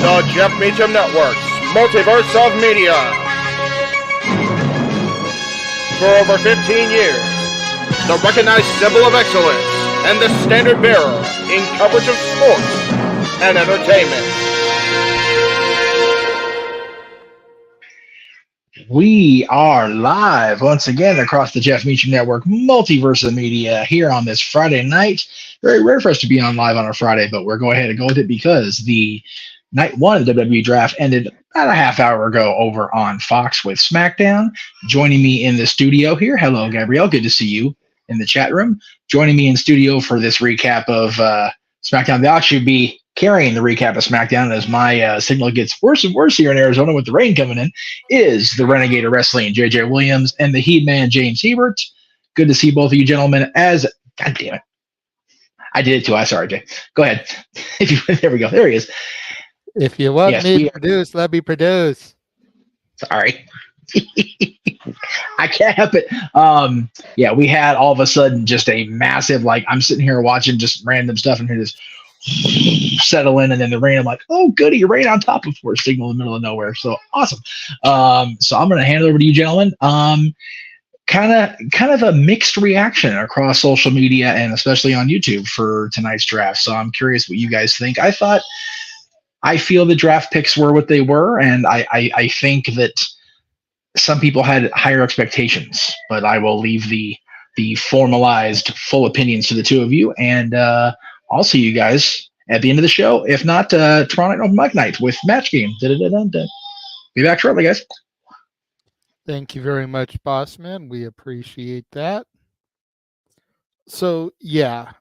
the Jeff Meacham Network's Multiverse of Media. For over 15 years, the recognized symbol of excellence and the standard bearer in coverage of sports and entertainment. We are live once again across the Jeff Meacham Network Multiverse of Media here on this Friday night. Very rare for us to be on live on a Friday, but we're going ahead and go with it because the night one of the WWE Draft ended about a half hour ago over on Fox with SmackDown. Joining me in the studio here, hello, Gabrielle. Good to see you in the chat room. Joining me in studio for this recap of SmackDown. They'll actually be carrying the recap of SmackDown as my signal gets worse and worse here in Arizona with the rain coming in, is the Renegade of Wrestling, JJ Williams, and the He-Man, James Hebert. Good to see both of you gentlemen as, God damn it. I did it too. I'm sorry, Jay. Go ahead. There we go. There he is. If you want me to produce, let me produce. Sorry. I can't help it. Yeah, we had all of a sudden just a massive, like, I'm sitting here watching just random stuff and hear this settle in, and then the rain. I'm like, oh goody, rain on top of force signal in the middle of nowhere. So awesome. So I'm going to hand it over to you gentlemen. Kind of a mixed reaction across social media and especially on YouTube for tonight's draft. So I'm curious what you guys think. I feel the draft picks were what they were, and I think that some people had higher expectations, but I will leave the formalized full opinions to the two of you, and I'll see you guys at the end of the show. If not, tomorrow night open mic night with Match Game. Be back shortly, guys. Thank you very much, boss man. We appreciate that. So, yeah.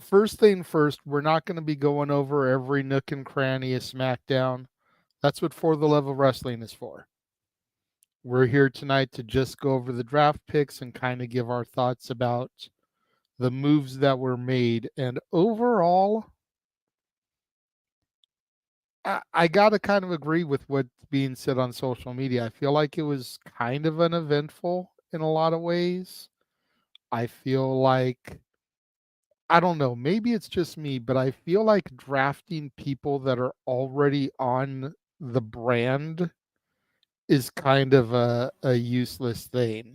First thing first, we're not going to be going over every nook and cranny of SmackDown. That's what For the Love of Wrestling is for. We're here tonight to just go over the draft picks and kind of give our thoughts about the moves that were made. And overall, I got to kind of agree with what's being said on social media. I feel like it was kind of uneventful in a lot of ways. I feel like, I don't know, maybe it's just me, but I feel like drafting people that are already on the brand is kind of a useless thing.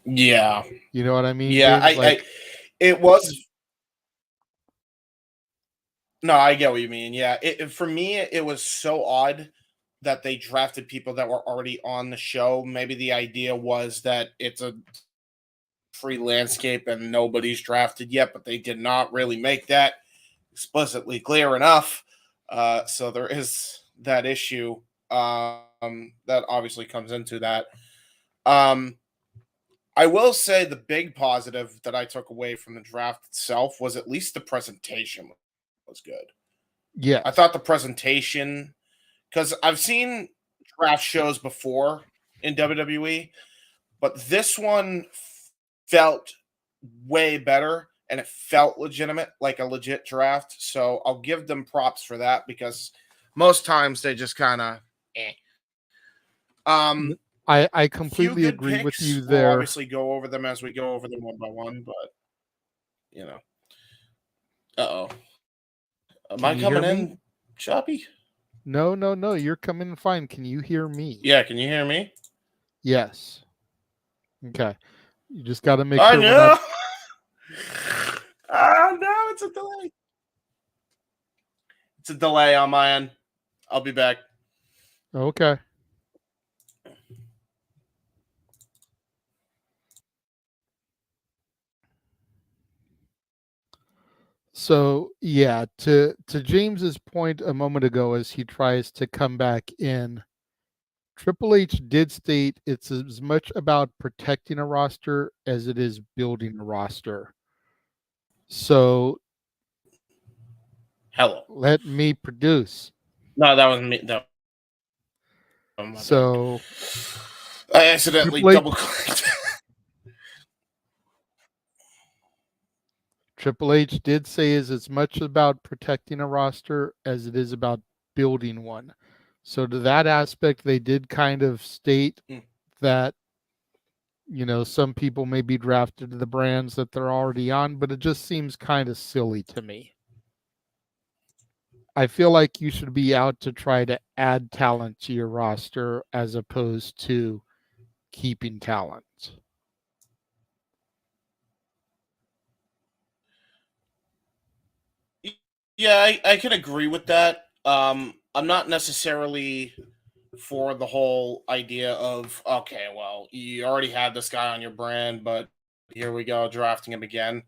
Yeah. You know what I mean? Yeah, James? It was. No, I get what you mean. Yeah, for me, it was so odd that they drafted people that were already on the show. Maybe the idea was that it's a free landscape and nobody's drafted yet, but they did not really make that explicitly clear enough. So there is that issue that obviously comes into that. I will say the big positive that I took away from the draft itself was at least the presentation was good. Yeah. I thought the presentation, because I've seen draft shows before in WWE, but this one felt way better and it felt legitimate, like a legit draft. So I'll give them props for that, because most times they just kind of I completely agree with you there. We'll obviously go over them as we go over them one by one, but you know. Uh-oh. Am I coming in choppy? No. You're coming in fine. Can you hear me? Yeah, can you hear me? Yes. Okay. You just got to make sure. No, it's a delay. It's a delay on my end. I'll be back. Okay. So, yeah, to James's point a moment ago, as he tries to come back in, Triple H did state it's as much about protecting a roster as it is building a roster. So, hello. Let me produce. No, that was me. That. So, I accidentally double-clicked. Triple H did say is as much about protecting a roster as it is about building one. So to that aspect, they did kind of state that, you know, some people may be drafted to the brands that they're already on, but it just seems kind of silly to me. I feel like you should be out to try to add talent to your roster as opposed to keeping talent. Yeah, I can agree with that. I'm not necessarily for the whole idea of, okay, well, you already had this guy on your brand, but here we go, drafting him again.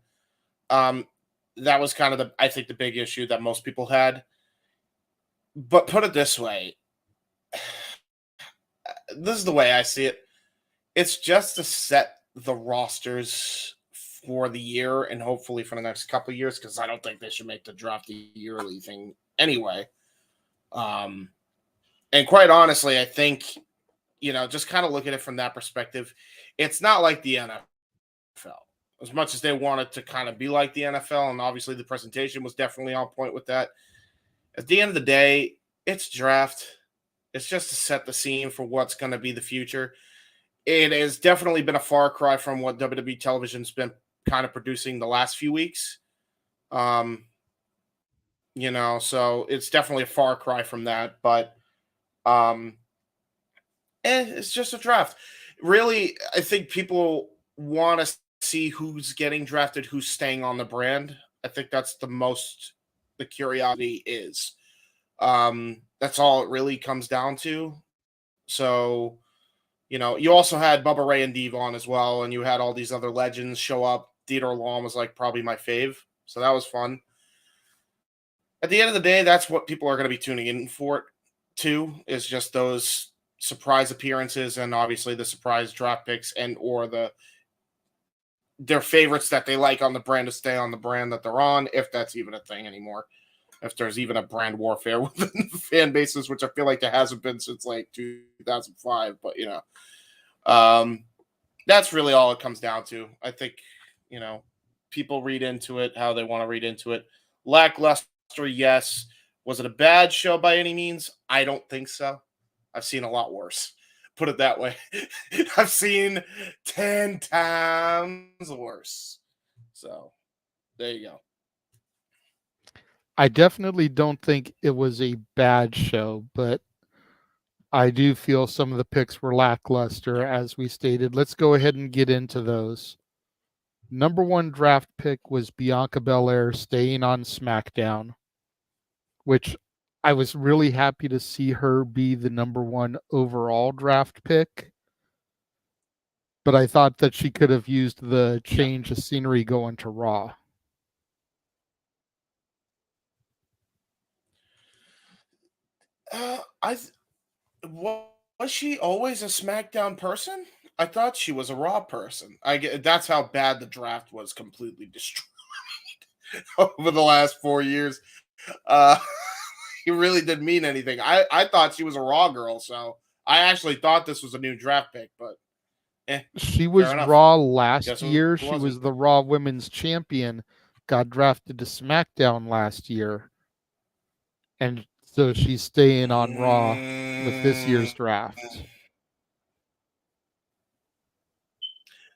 Um, that was kind of I think the big issue that most people had. But put it this way, this is the way I see it. It's just to set the rosters for the year and hopefully for the next couple of years, because I don't think they should make the draft a yearly thing anyway. And quite honestly, I think, just kind of look at it from that perspective. It's not like the NFL. As much as they wanted to kind of be like the NFL, and obviously the presentation was definitely on point with that. At the end of the day, it's draft. It's just to set the scene for what's going to be the future. It has definitely been a far cry from what WWE television's been kind of producing the last few weeks. So it's definitely a far cry from that. But it's just a draft. Really, I think people want to see who's getting drafted, who's staying on the brand. I think that's the curiosity is. That's all it really comes down to. So, you also had Bubba Ray and Devon as well, and you had all these other legends show up. Theodore Long was like probably my fave, so that was fun. At the end of the day, that's what people are going to be tuning in for too, is just those surprise appearances and obviously the surprise draft picks or their favorites that they like on the brand to stay on the brand that they're on, if that's even a thing anymore. If there's even a brand warfare within the fan bases, which I feel like there hasn't been since like 2005, but that's really all it comes down to. I think, people read into it how they want to read into it. Lackluster, yes. Was it a bad show by any means? I don't think so. I've seen a lot worse. Put it that way. I've seen 10 times worse. So there you go. I definitely don't think it was a bad show, but I do feel some of the picks were lackluster, as we stated. Let's go ahead and get into those. Number 1 draft pick was Bianca Belair staying on SmackDown, which I was really happy to see her be the number 1 overall draft pick. But I thought that she could have used the change of scenery going to Raw. Was she always a SmackDown person? I thought she was a Raw person. That's how bad the draft was completely destroyed over the last 4 years. It really didn't mean anything. I thought she was a Raw girl, so I actually thought this was a new draft pick, but she was Raw last year. She wasn't. was the Raw Women's Champion, got drafted to SmackDown last year. And so she's staying on Raw with this year's draft.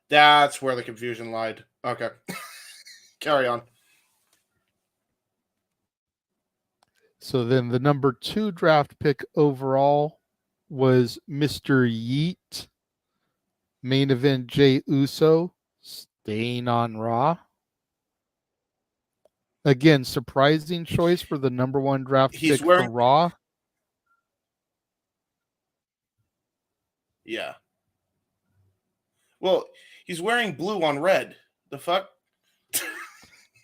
That's where the confusion lied. Okay. Carry on. So then the number 2 draft pick overall was Mr. Yeet. Main event Jey Uso staying on Raw. Again, surprising choice for the number 1 draft pick for Raw. Yeah. Well, he's wearing blue on red. The fuck?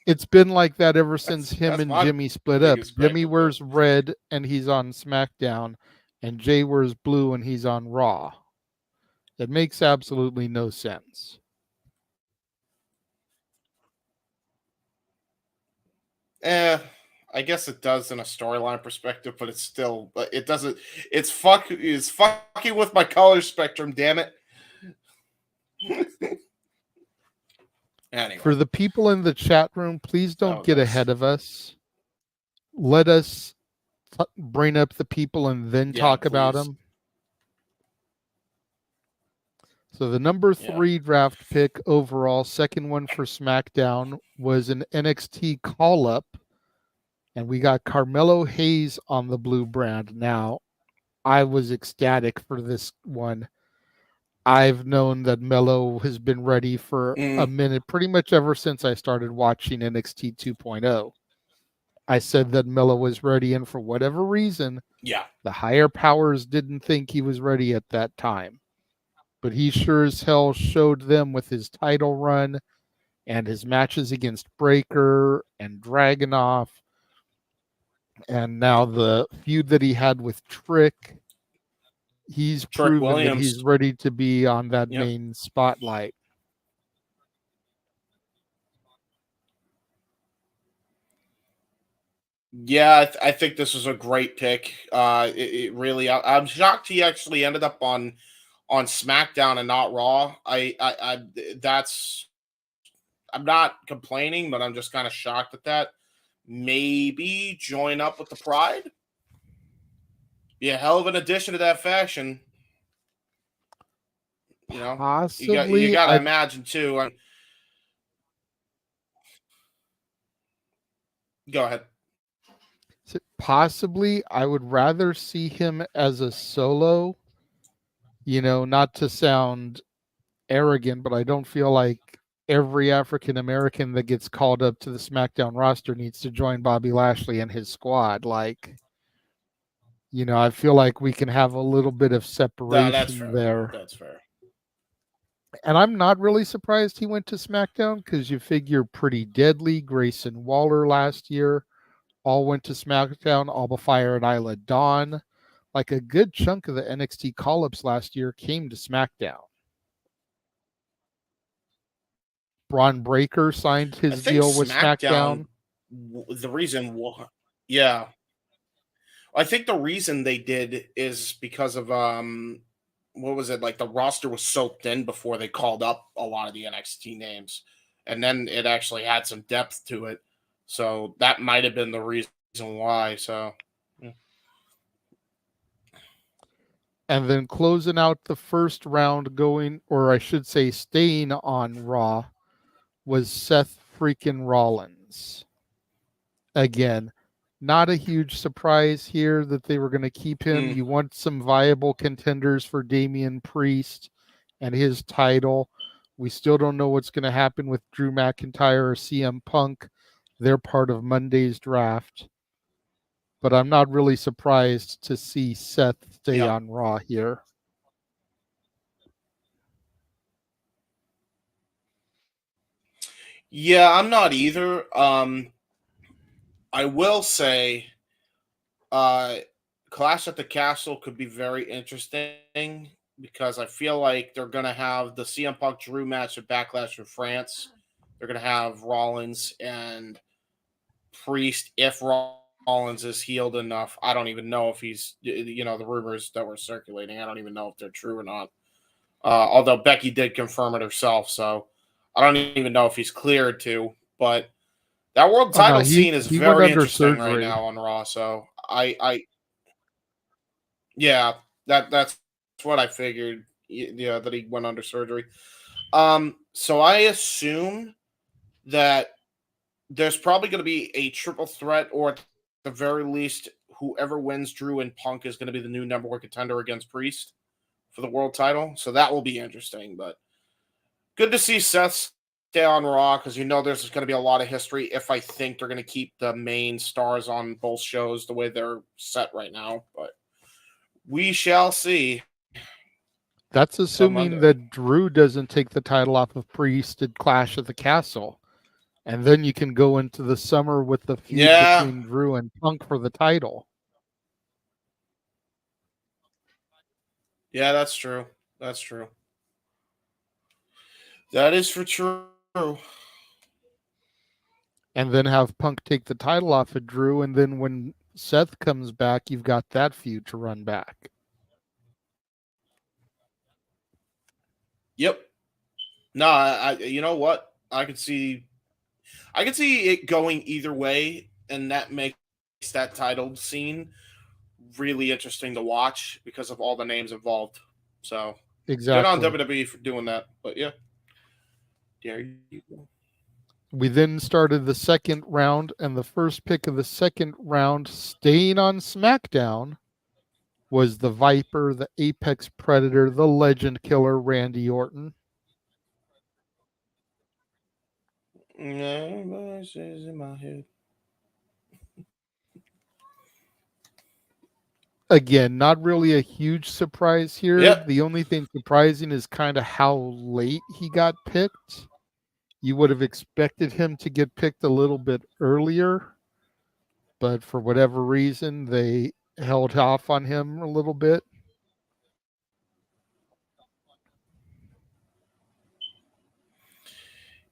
It's been like that ever since him and Jimmy split up. Jimmy wears red and he's on SmackDown, and Jey wears blue and he's on Raw. It makes absolutely no sense. I guess it does in a storyline perspective, but it doesn't. It's fucking with my color spectrum, damn it. Anyway. For the people in the chat room, please don't get ahead of us. Let us bring up the people and then talk about them. So the number 3 draft pick overall, second one for SmackDown, was an NXT call-up, and we got Carmelo Hayes on the blue brand. Now, I was ecstatic for this one. I've known that Melo has been ready for a minute, pretty much ever since I started watching NXT 2.0. I said that Melo was ready, and for whatever reason, the higher powers didn't think he was ready at that time. But he sure as hell showed them with his title run and his matches against Breaker and Dragunov, and now the feud that he had with Trick. He's proven that he's ready to be on that main spotlight. Yeah, I think this was a great pick. It really, I'm shocked he actually ended up on SmackDown and not Raw. I'm not complaining, but I'm just kind of shocked at that. Maybe join up with the Pride. Be a hell of an addition to that faction. You know, possibly. You gotta imagine too. Go ahead. Possibly, I would rather see him as a solo. You know, not to sound arrogant, but I don't feel like every African American that gets called up to the SmackDown roster needs to join Bobby Lashley and his squad. Like, you know, I feel like we can have a little bit of separation there. That's fair. And I'm not really surprised he went to SmackDown, because you figure Pretty Deadly, Grayson Waller last year, all went to SmackDown. Alba Fire and Isla Dawn. Like, a good chunk of the NXT call-ups last year came to SmackDown. Braun Breaker signed his deal with SmackDown. The reason, yeah, I think the reason they did is because of what was it, like the roster was so thin before they called up a lot of the NXT names, and then it actually had some depth to it. So that might have been the reason why. So, yeah. And then closing out the first round, going, or I should say staying on Raw, was Seth freaking Rollins. Again, not a huge surprise here that they were going to keep him. You want some viable contenders for Damian Priest and his title. We still don't know what's going to happen with Drew McIntyre or CM Punk. They're part of Monday's draft. But I'm not really surprised to see Seth stay on Raw here. Yeah, I'm not either. I will say Clash at the Castle could be very interesting, because I feel like they're going to have the CM Punk Drew match at Backlash in France. They're going to have Rollins and Priest if Rollins is healed enough. I don't even know if he's, the rumors that were circulating, I don't even know if they're true or not. Although Becky did confirm it herself, so I don't even know if he's cleared to. But that world title scene is very interesting right now on Raw. So yeah, that's what I figured. Yeah, that he went under surgery. So I assume that there's probably going to be a triple threat, or at the very least, whoever wins Drew and Punk is going to be the new number one contender against Priest for the world title. So that will be interesting. But good to see Seth stay on Raw, because there's going to be a lot of history if I think they're going to keep the main stars on both shows the way they're set right now. But we shall see. That's assuming that Drew doesn't take the title off of Priest at Clash at the Castle. And then you can go into the summer with the feud between Drew and Punk for the title. Yeah, that's true. That's true. That is for true. And then have Punk take the title off of Drew, and then when Seth comes back, you've got that feud to run back. Yep. No, you know what? I could see it going either way, and that makes that title scene really interesting to watch because of all the names involved. So exactly, good on WWE for doing that. But yeah, there you go. We then started the second round, and the first pick of the second round, staying on SmackDown, was the Viper, the Apex Predator, the Legend Killer, Randy Orton. No voices in my head. Again, not really a huge surprise here. Yep. The only thing surprising is kind of how late he got picked. You would have expected him to get picked a little bit earlier, but for whatever reason, they held off on him a little bit.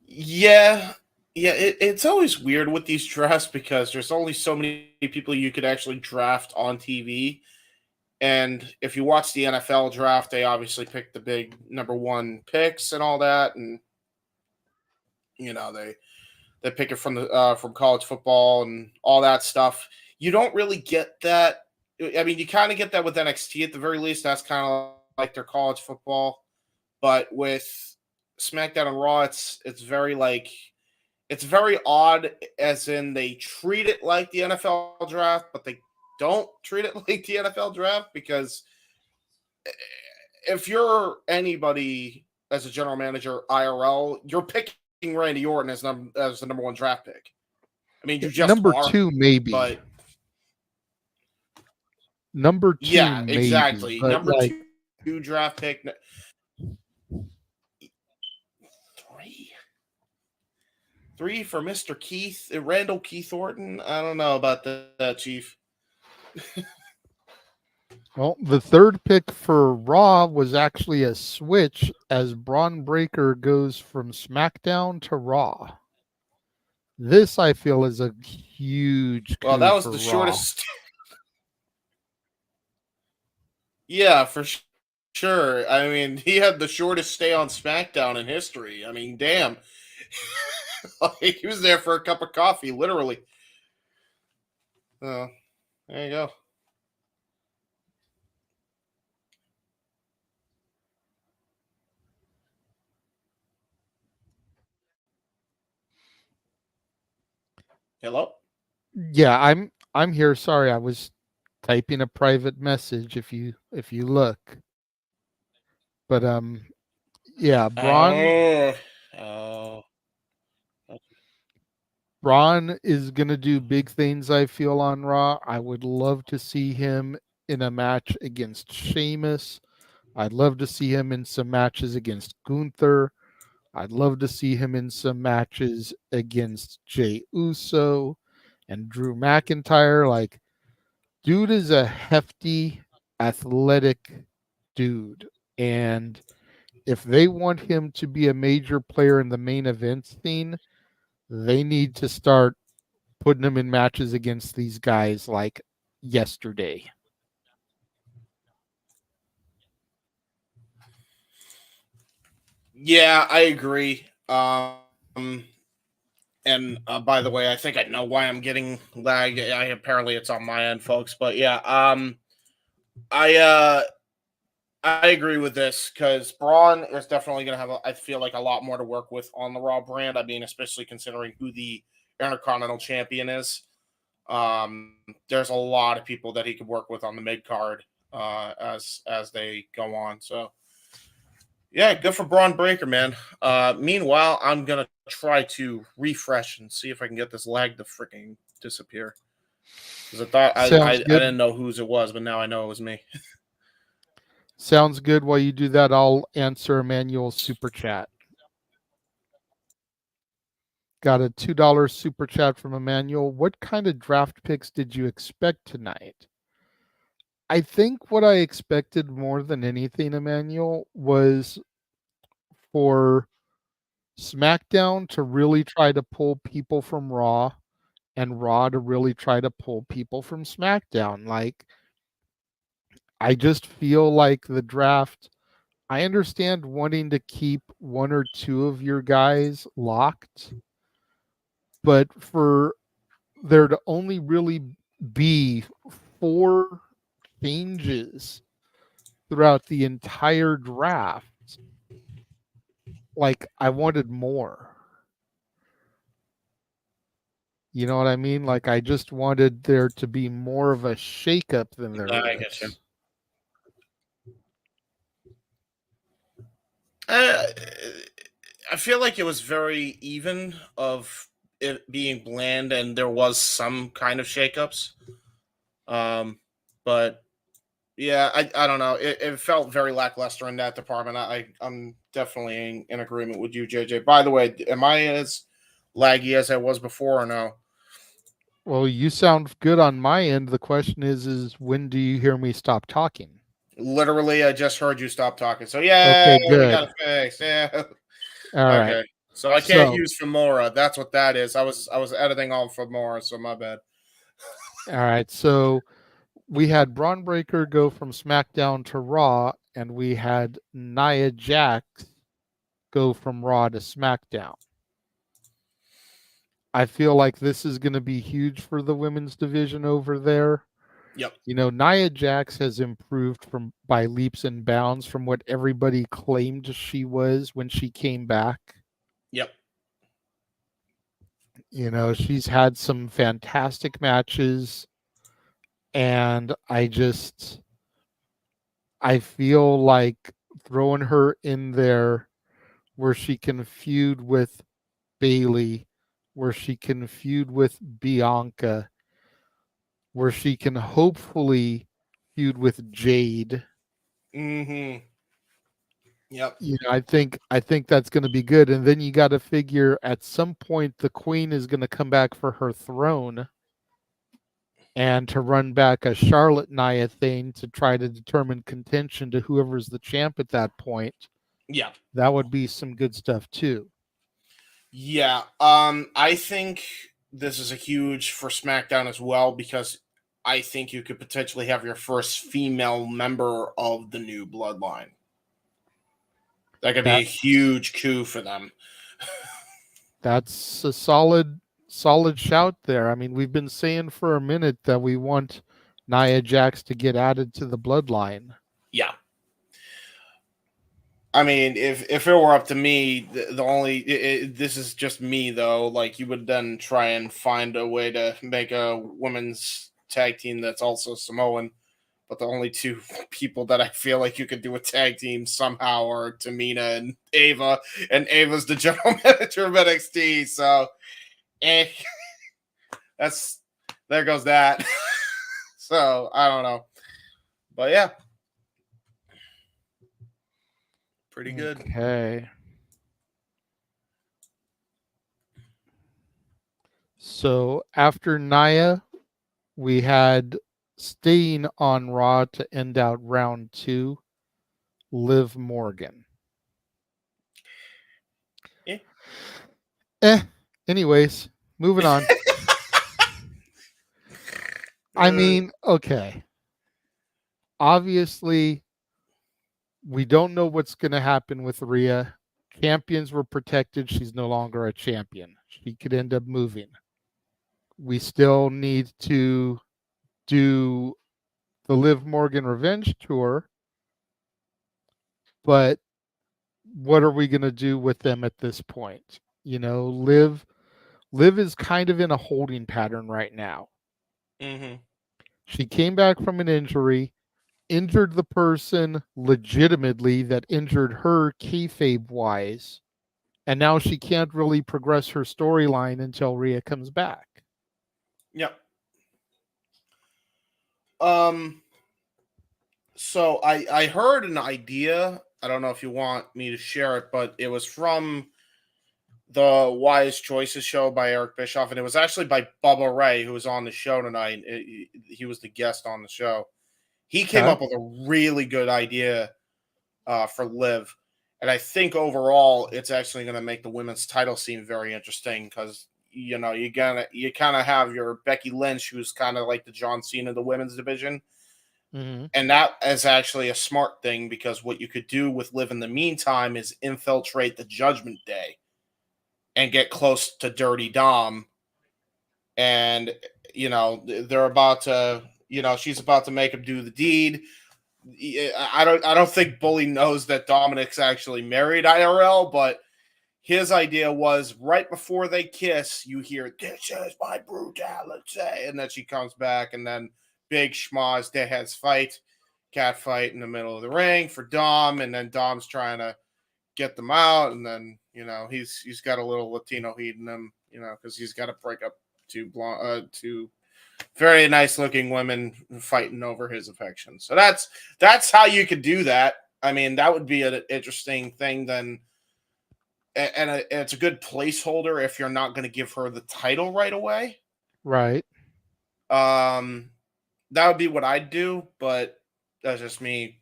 Yeah. Yeah, it's always weird with these drafts because there's only so many people you could actually draft on TV. And if you watch the NFL draft, they obviously pick the big number one picks and all that. And, you know, they pick it from college football and all that stuff. You don't really get that. I mean, you kind of get that with NXT at the very least. That's kind of like their college football. But with SmackDown and Raw, it's very odd, as in they treat it like the NFL draft, but they don't treat it like the NFL draft, because if you're anybody as a general manager IRL, you're picking Randy Orton as the number one draft pick. I mean, you just number are, 2, maybe. but number 2, yeah, maybe, exactly. but Number like, two draft pick. Three for Mr. Randall Keith Orton. I don't know about that, Chief. well, the third pick for Raw was actually a switch, as Braun Breaker goes from SmackDown to Raw. This, I feel, is a huge coup. Well, that was for the Raw. shortest. Yeah, for sure. I mean, he had the shortest stay on SmackDown in history. I mean, damn. He was there for a cup of coffee, literally. Oh, there you go. Hello? Yeah, I'm here. Sorry, I was typing a private message if you look. But yeah, Oh. Braun is going to do big things, I feel, on Raw. I would love to see him in a match against Sheamus. I'd love to see him in some matches against Gunther. I'd love to see him in some matches against Jey Uso and Drew McIntyre. Like, dude is a hefty, athletic dude. And if they want him to be a major player in the main event scene, they need to start putting him in matches against these guys like yesterday. Yeah, I agree. And by the way, I think I know why I'm getting lag. Apparently it's on my end, folks. But yeah, I agree with this, because Braun is definitely going to have, I feel like, a lot more to work with on the Raw brand. I mean, especially considering who the Intercontinental Champion is. There's a lot of people that he could work with on the mid card as they go on. So yeah, good for Braun Breaker, man. Meanwhile, I'm gonna try to refresh and see if I can get this lag to freaking disappear. Because I thought I didn't know whose it was, but now I know it was me. Sounds good. While you do that, I'll answer Emmanuel's super chat. Got a $2 super chat from Emmanuel. What kind of draft picks did you expect tonight? I think what I expected more than anything, Emmanuel, was for SmackDown to really try to pull people from Raw, and Raw to really try to pull people from SmackDown. Like, I just feel like the draft, I understand wanting to keep one or two of your guys locked, but for there to only really be 4 changes throughout the entire draft, like, I wanted more. You know what I mean? Like, I just wanted there to be more of a shakeup than there I get you. is. I feel like it was very even of it being bland, and there was some kind of shakeups. But yeah, I don't know. It felt very lackluster in that department. I'm definitely in agreement with you, JJ. By the way, am I as laggy as I was before or no? Well, you sound good on my end. The question is when do you hear me stop talking? Literally, I just heard you stop talking. So yeah, Okay, we good. got it fixed. Yeah. All right. Okay. So I can't use Femora. That's what that is. I was editing on Femora, so my bad. All right. So we had Braun Breaker go from SmackDown to Raw, and we had Nia Jax go from Raw to SmackDown. I feel like this is going to be huge for the women's division over there. Yep. You know, Nia Jax has improved by leaps and bounds from what everybody claimed she was when she came back. Yep. You know, she's had some fantastic matches, and I feel like throwing her in there where she can feud with Bailey, where she can feud with Bianca, where she can hopefully feud with Jade. Mm-hmm. Yep. You know, I think that's going to be good. And then you got to figure at some point the Queen is going to come back for her throne, and to run back a Charlotte Nia thing to try to determine contention to whoever's the champ at that point. Yeah. That would be some good stuff too. Yeah. I think this is a huge for SmackDown as well, because I think you could potentially have your first female member of the new bloodline. That could be a huge coup for them. That's a solid shout there. I mean, we've been saying for a minute that we want Nia Jax to get added to the bloodline. Yeah. I mean, if it were up to me, the only this is just me though. Like, you would then try and find a way to make a women's tag team that's also Samoan. But the only two people that I feel like you could do a tag team somehow are Tamina and Ava, and Ava's the general manager of NXT. So, there goes that. So I don't know, but yeah. Pretty good. Okay. So after Nia, we had staying on Raw to end out round 2, Liv Morgan. Anyways, moving on. I mean, okay. Obviously, we don't know what's going to happen with Rhea. Champions were protected. She's no longer a champion. She could end up moving. We still need to do the Liv Morgan Revenge Tour. But what are we going to do with them at this point? You know, Liv is kind of in a holding pattern right now. Mm-hmm. She came back from an injury, injured the person legitimately that injured her kayfabe-wise, and now she can't really progress her storyline until Rhea comes back. Yep. So I heard an idea. I don't know if you want me to share it, but it was from the Wise Choices show by Eric Bischoff, and it was actually by Bubba Ray, who was on the show tonight. He was the guest on the show. He came up with a really good idea for Liv, and I think overall it's actually going to make the women's title scene very interesting, because you know you kind of have your Becky Lynch, who's kind of like the John Cena of the women's division. Mm-hmm. And that is actually a smart thing, because what you could do with Liv in the meantime is infiltrate the Judgment Day and get close to Dirty Dom. And, you know, they're about to, you know, she's about to make him do the deed. I don't think Bully knows that Dominic's actually married IRL, but his idea was right before they kiss, you hear, "This is my brutality," and then she comes back, and then big schmoz deadheads fight, cat fight in the middle of the ring for Dom, and then Dom's trying to get them out, and then he's got a little Latino heat in him, because he's got to break up two very nice looking women fighting over his affection. So that's how you could do that. I mean, that would be an interesting thing then. And it's a good placeholder if you're not going to give her the title right away. Right. That would be what I'd do, but that's just me,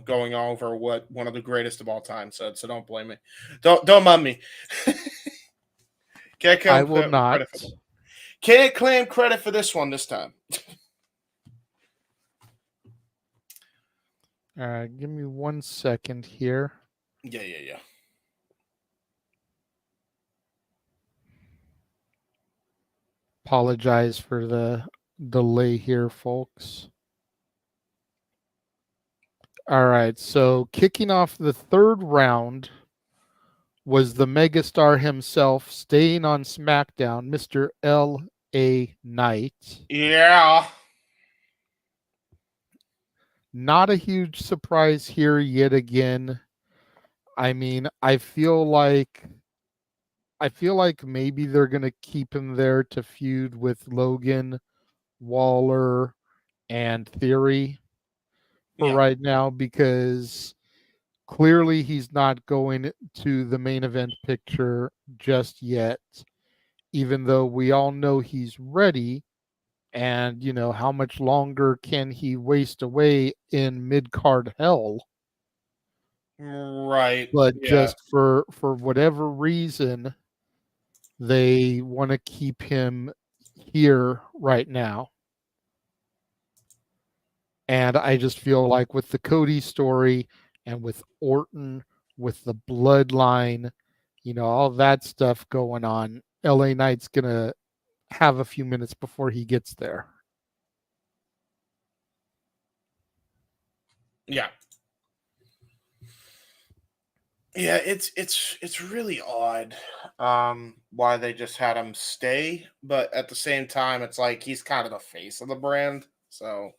going over what one of the greatest of all time said. So don't blame me. Don't mind me. I will not. Can't claim credit for this one this time. All right, give me 1 second here. Yeah. Apologize for the delay here, folks. All right, so kicking off the third round was the megastar himself, staying on SmackDown, Mr. L.A. Knight. Yeah. Not a huge surprise here yet again. I mean, I feel like maybe they're going to keep him there to feud with Logan, Waller, and Theory for right now, because clearly he's not going to the main event picture just yet, even though we all know he's ready. And, how much longer can he waste away in mid-card hell? Right. But just for whatever reason, they want to keep him here right now. And I just feel like with the Cody story and with Orton, with the bloodline, all that stuff going on, LA Knight's going to have a few minutes before he gets there. Yeah. Yeah, it's really odd why they just had him stay, but at the same time it's like he's kind of the face of the brand. So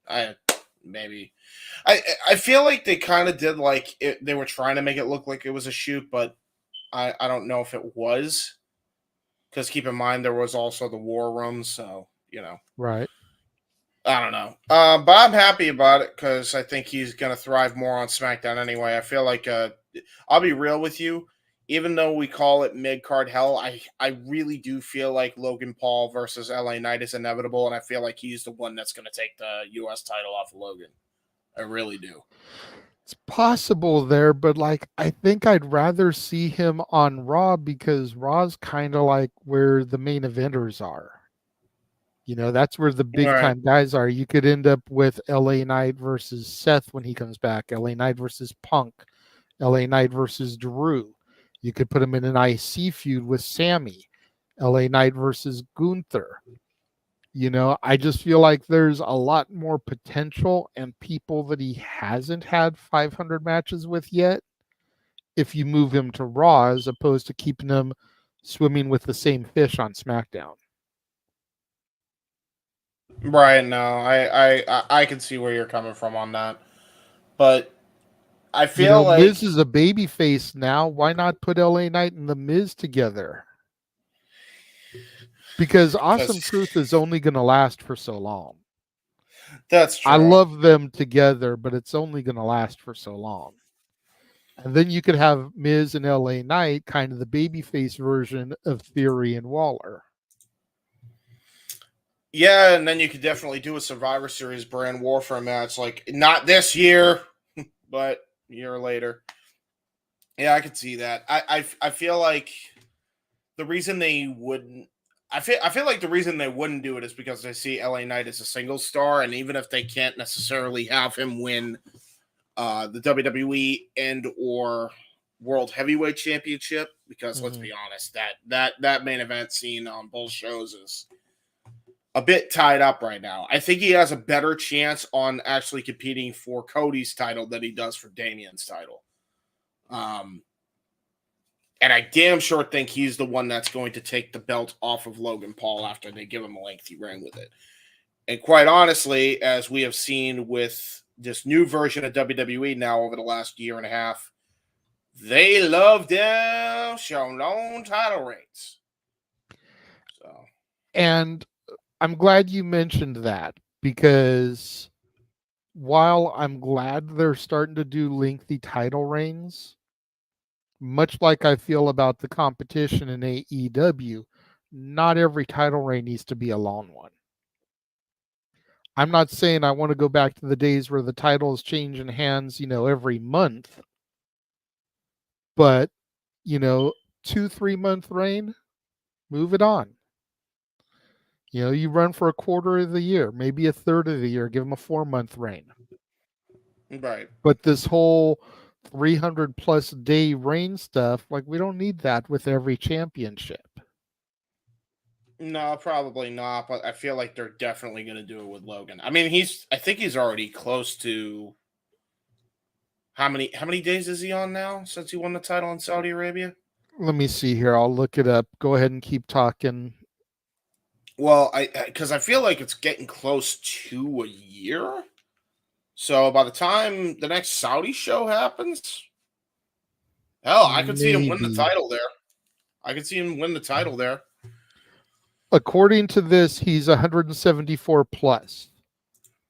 I feel like they kind of did like it, they were trying to make it look like it was a shoot, but I don't know if it was, because keep in mind there was also the war room, so Right. I don't know. But I'm happy about it because I think he's going to thrive more on SmackDown anyway. I feel like I'll be real with you. Even though we call it mid-card hell, I really do feel like Logan Paul versus LA Knight is inevitable, and I feel like he's the one that's going to take the U.S. title off of Logan. I really do. It's possible there, but I think I'd rather see him on Raw, because Raw's kind of like where the main eventers are. That's where the big time guys are. You could end up with LA Knight versus Seth when he comes back, LA Knight versus Punk, LA Knight versus Drew. You could put him in an IC feud with Sammy, LA Knight versus Gunther. I just feel like there's a lot more potential and people that he hasn't had 500 matches with yet if you move him to Raw, as opposed to keeping him swimming with the same fish on SmackDown. Right. No, I can see where you're coming from on that, but I feel like Miz is a baby face now. Why not put LA Knight and the Miz together? Because Awesome Truth is only going to last for so long. That's true. I love them together, but it's only going to last for so long. And then you could have Miz and LA Knight, kind of the babyface version of Theory and Waller. Yeah, and then you could definitely do a Survivor Series brand warfare match, like not this year, but a year later. Yeah, I could see that. I feel like the reason they wouldn't. I feel like the reason they wouldn't do it is because they see LA Knight as a single star, and even if they can't necessarily have him win the WWE and or World Heavyweight Championship, because let's be honest, that main event scene on both shows is a bit tied up right now. I think he has a better chance on actually competing for Cody's title than he does for Damian's title. And I damn sure think he's the one that's going to take the belt off of Logan Paul after they give him a lengthy reign with it. And quite honestly, as we have seen with this new version of WWE now over the last year and a half, they love them showing long title reigns. So, And I'm glad you mentioned that, because while I'm glad they're starting to do lengthy title reigns, much like I feel about the competition in AEW, not every title reign needs to be a long one. I'm not saying I want to go back to the days where the titles change in hands, every month, but 2-3 month reign, move it on. You run for a quarter of the year, maybe a third of the year, give them a 4-month reign. right. But this whole 300 plus day reign stuff, like, we don't need that with every championship. No, probably not, but I feel like they're definitely going to do it with Logan. I mean, I think he's already close to how many days is he on now since he won the title in Saudi Arabia? Let me see here. I'll look it up. Go ahead and keep talking. Well, because I feel like it's getting close to a year. So by the time the next Saudi show happens, hell, I could see him win the Maybe. title there. I could see him win the title there. According to this, he's 174 plus.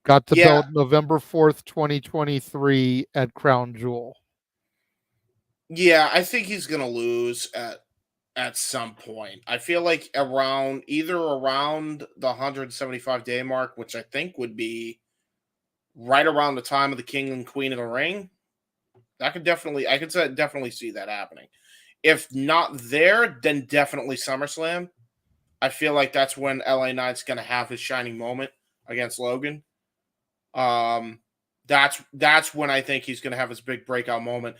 Got the belt November 4th, 2023 at Crown Jewel. Yeah, I think he's going to lose at some point. I feel like either around the 175 day mark, which I think would be right around the time of the King and Queen of the Ring. I could definitely see that happening. If not there, then definitely SummerSlam. I feel like that's when LA Knight's going to have his shining moment against Logan. That's when I think he's going to have his big breakout moment.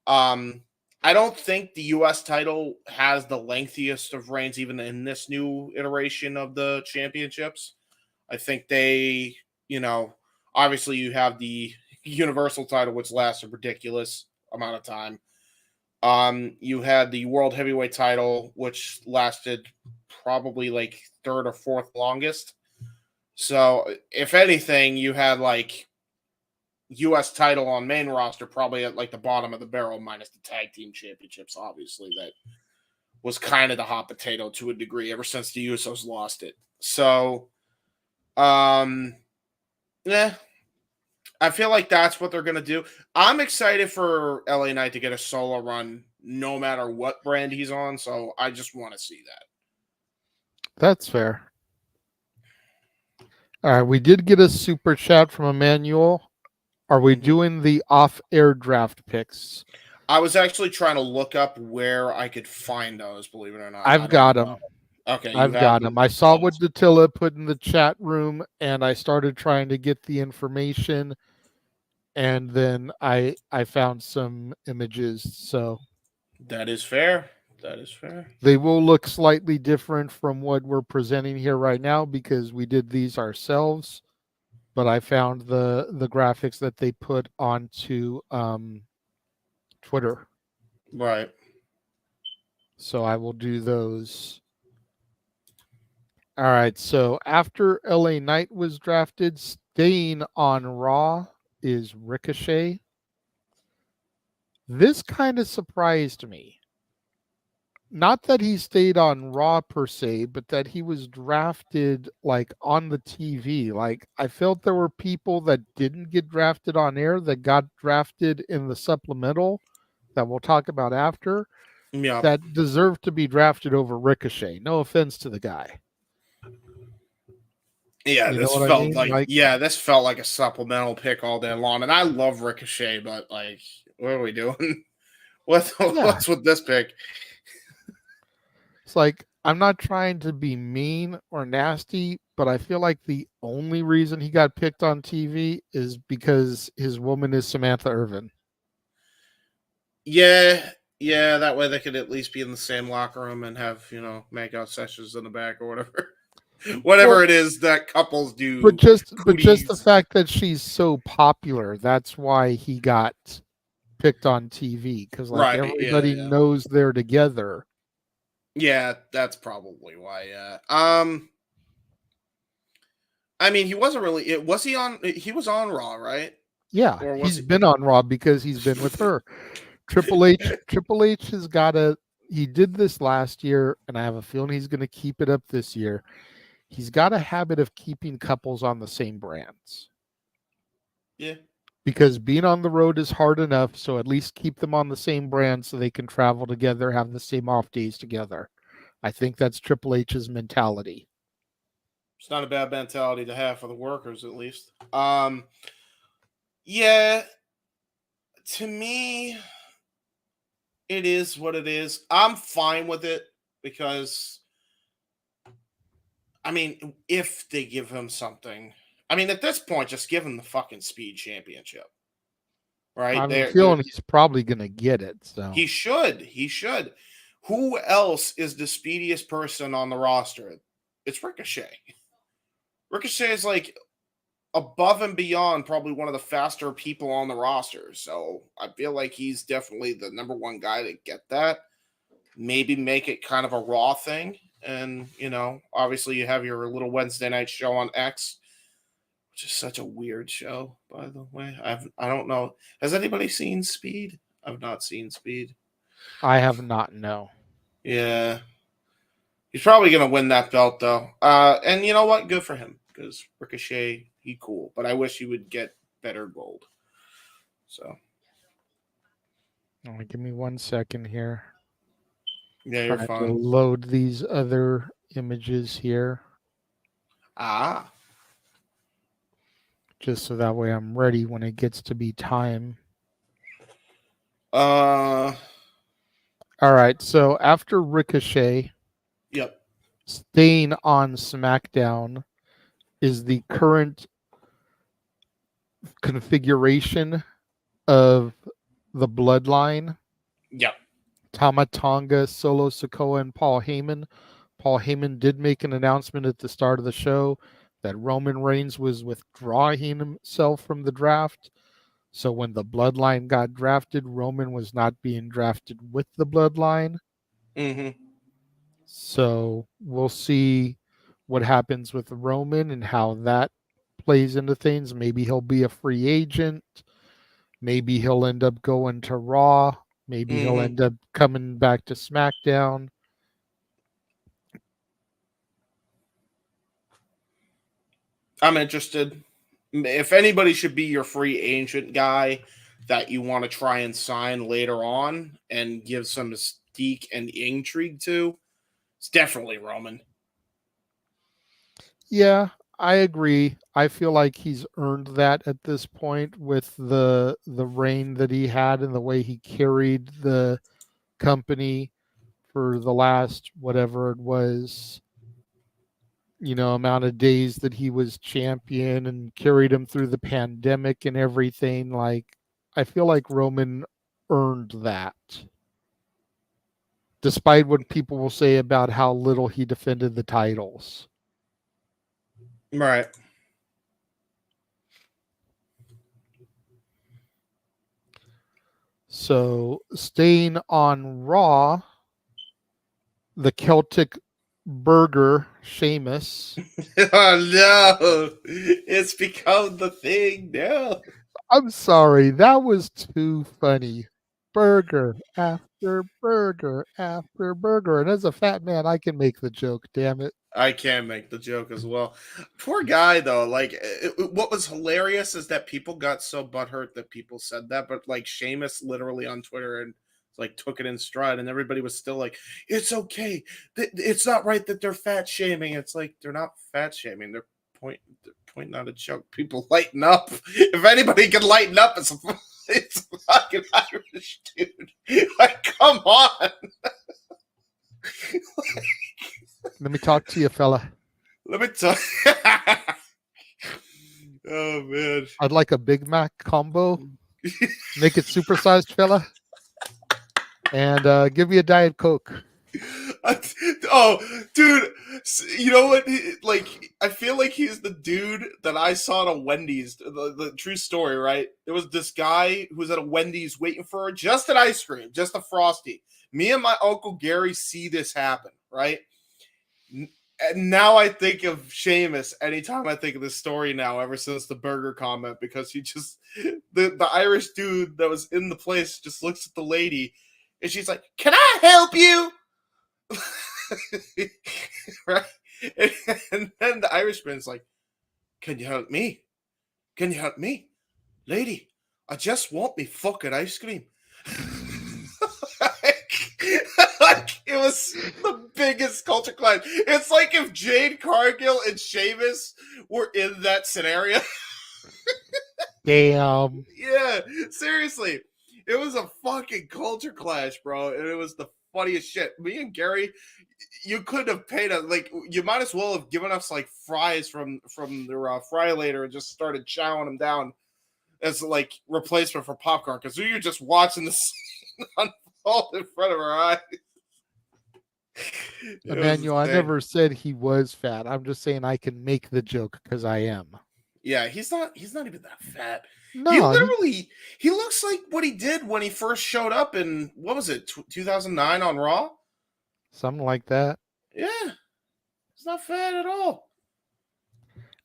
I don't think the U.S. title has the lengthiest of reigns, even in this new iteration of the championships. I think they, obviously you have the Universal title, which lasts a ridiculous amount of time. You had the World Heavyweight title, which lasted probably like third or fourth longest. So, if anything, you had like U.S. title on main roster probably at like the bottom of the barrel, minus the tag team championships, obviously, that was kind of the hot potato to a degree ever since the Usos lost it. So, yeah, I feel like that's what they're going to do. I'm excited for LA Knight to get a solo run no matter what brand he's on, so I just want to see that. That's fair. All right, we did get a super chat from Emmanuel. Are we doing the off-air draft picks? I was actually trying to look up where I could find those, believe it or not. I've got them. Okay, I've got them. I saw what Dattila put in the chat room, and I started trying to get the information, and then I found some images. So that is fair. That is fair. They will look slightly different from what we're presenting here right now because we did these ourselves. But I found the graphics that they put onto Twitter. Right. So I will do those. All right. So after LA Knight was drafted, staying on Raw is Ricochet. This kind of surprised me. Not that he stayed on Raw per se, but that he was drafted like on the TV. Like, I felt there were people that didn't get drafted on air that got drafted in the supplemental that we'll talk about after that deserved to be drafted over Ricochet. No offense to the guy. Yeah, this felt this felt like a supplemental pick all day long. And I love Ricochet, but like, what are we doing? What's with this pick? It's like, I'm not trying to be mean or nasty, but I feel like the only reason he got picked on TV is because his woman is Samantha Irvin. Yeah, that way they could at least be in the same locker room and have, makeout sessions in the back or whatever. Whatever it is that couples do. But just the fact that she's so popular, that's why he got picked on TV because Right, everybody yeah. knows they're together. Yeah, that's probably why. Yeah. I mean, he wasn't really. Was he on? He was on Raw, right? Yeah, Or was he's he? been on Raw because he's been with her. Triple H has got to. He did this last year, and I have a feeling he's going to keep it up this year. He's got a habit of keeping couples on the same brands. Yeah. Because being on the road is hard enough, so at least keep them on the same brand so they can travel together, have the same off days together. I think that's Triple H's mentality. It's not a bad mentality to have for the workers, at least. Yeah. To me, it is what it is. I'm fine with it because, I mean, if they give him something, I mean, at this point, just give him the fucking Speed Championship, right? I'm feeling he's probably going to get it. So he should. He should. Who else is the speediest person on the roster? It's Ricochet. Ricochet is like above and beyond probably one of the faster people on the roster. So I feel like he's definitely the number one guy to get that. Maybe make it kind of a Raw thing. And, you know, obviously you have your little Wednesday night show on X, which is such a weird show, by the way. I don't know. Has anybody seen Speed? I've not seen Speed. I have not, no. Yeah. He's probably going to win that belt, though. And you know what? Good for him. Because Ricochet, he cool. But I wish he would get better gold. So. Give me 1 second here. Yeah, you're Trying fine. to load these other images here. Just so that way I'm ready when it gets to be time. All right. So after Ricochet, yep, staying on SmackDown is the current configuration of the Bloodline. Yep. Tama Tonga, Solo Sikoa, and Paul Heyman. Paul Heyman did make an announcement at the start of the show that Roman Reigns was withdrawing himself from the draft. So when the Bloodline got drafted, Roman was not being drafted with the Bloodline. Mm-hmm. So we'll see what happens with Roman and how that plays into things. Maybe he'll be a free agent. Maybe he'll end up going to Raw. Maybe he'll end up coming back to SmackDown. I'm interested. If anybody should be your free agent guy that you want to try and sign later on and give some mystique and intrigue to, it's definitely Roman. Yeah, I agree. I feel like he's earned that at this point with the reign that he had and the way he carried the company for the last whatever it was, amount of days that he was champion and carried him through the pandemic and everything. Like, I feel like Roman earned that. Despite what people will say about how little he defended the titles. Right. So, staying on Raw, the Celtic burger, Sheamus. Oh, no. It's become the thing now. I'm sorry. That was too funny. Burger after burger after burger. And as a fat man, I can make the joke, damn it. I can make the joke as well. Poor guy, though. Like, what was hilarious is that people got so butthurt that people said that, but like Sheamus literally on Twitter and like took it in stride, and everybody was still like, "It's okay. It's not right that they're fat shaming." It's like they're not fat shaming. They're pointing out a joke. People lighten up. If anybody can lighten up, it's fucking Irish dude. Like, come on. Let me talk to you, fella. Let me talk. Oh, man. I'd like a Big Mac combo. Make it supersized, fella. And give me a Diet Coke. Oh, dude, you know what? Like, I feel like he's the dude that I saw at a Wendy's. The true story, right? There was this guy who was at a Wendy's waiting for just an ice cream, just a Frosty. Me and my Uncle Gary see this happen, right? And now I think of Sheamus anytime I think of this story now, ever since the burger comment, because he just, the Irish dude that was in the place just looks at the lady and she's like, "Can I help you?" Right? And then the Irishman's like, "Can you help me? Can you help me? Lady, I just want me fucking ice cream." Like, it was the biggest culture clash. It's like if Jade Cargill and Sheamus were in that scenario. Damn. Yeah, seriously. It was a fucking culture clash, bro. And it was the funniest shit. Me and Gary, you could have paid us, like, you might as well have given us like fries from their fry later and just started chowing them down as like replacement for popcorn, because we were just watching the scene unfold in front of our eyes. Emmanuel, I never said he was fat. I'm just saying I can make the joke because I am. Yeah, he's not even that fat. No, he looks like what he did when he first showed up in, what was it, 2009 on Raw? Something like that. Yeah. He's not fat at all.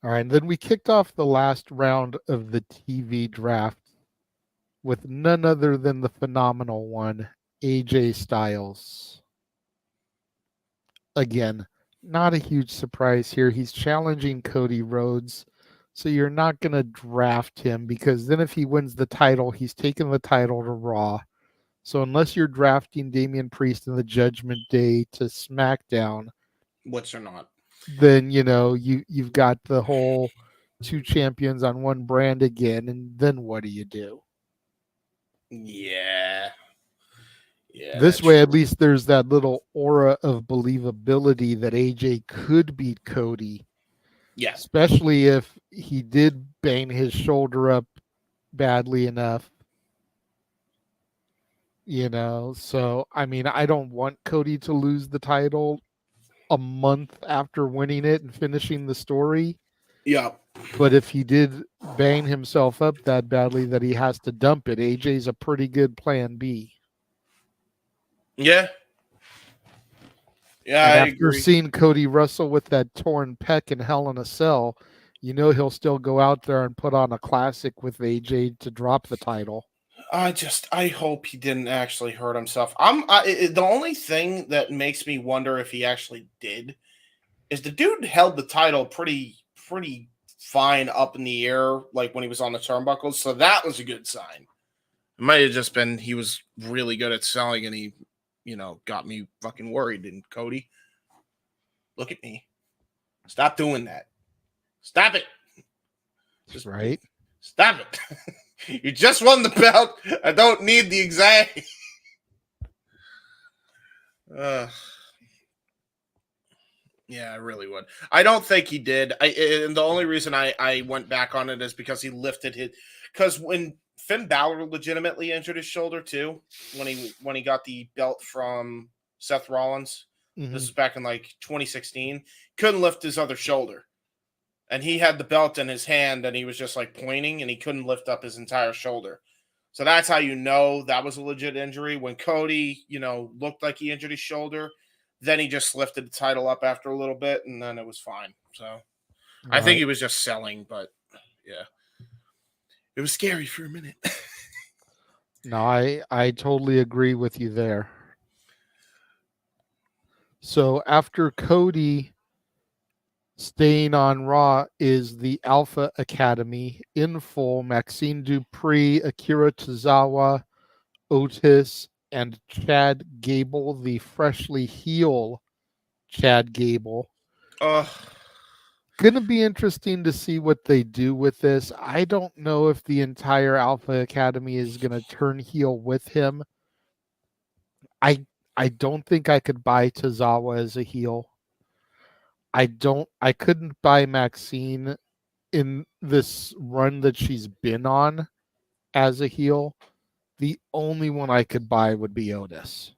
All right, and then we kicked off the last round of the TV draft with none other than the phenomenal one, AJ Styles. Again, not a huge surprise here. He's challenging Cody Rhodes. So you're not going to draft him, because then if he wins the title, he's taking the title to Raw. So unless you're drafting Damian Priest in the Judgment Day to SmackDown, which are not, then you've got the whole two champions on one brand again, and then what do you do? Yeah. This way, at least there's that little aura of believability that AJ could beat Cody. Yeah. Especially if he did bang his shoulder up badly enough. So, I mean, I don't want Cody to lose the title a month after winning it and finishing the story. Yeah. But if he did bang himself up that badly that he has to dump it, AJ's a pretty good plan B. Yeah. Yeah, and I after agree. seeing Cody wrestle with that torn pec in Hell in a Cell, he'll still go out there and put on a classic with AJ to drop the title. I hope he didn't actually hurt himself. The only thing that makes me wonder if he actually did is the dude held the title pretty fine up in the air, like when he was on the turnbuckles. So that was a good sign. It might have just been he was really good at selling, and he, got me fucking worried. And Cody, look at me. Stop doing that. Stop it. Just right. Stop it. You just won the belt. I don't need the anxiety. Yeah, I really would. I don't think he did. And the only reason I went back on it is because he lifted his. Because when Finn Balor legitimately injured his shoulder too, when he got the belt from Seth Rollins, this is back in like 2016, couldn't lift his other shoulder. And he had the belt in his hand and he was just like pointing and he couldn't lift up his entire shoulder. So that's how that was a legit injury. When Cody, looked like he injured his shoulder, then he just lifted the title up after a little bit and then it was fine. So I think he was just selling, but yeah. It was scary for a minute. No, I totally agree with you there. So after Cody staying on Raw is the Alpha Academy in full. Maxine Dupree, Akira Tozawa, Otis, and Chad Gable, the freshly heel Chad Gable. Gonna be interesting to see what they do with this. I don't know if the entire Alpha Academy is gonna turn heel with him. I don't think I could buy Tozawa as a heel. I couldn't buy Maxine in this run that she's been on as a heel. The only one I could buy would be Otis.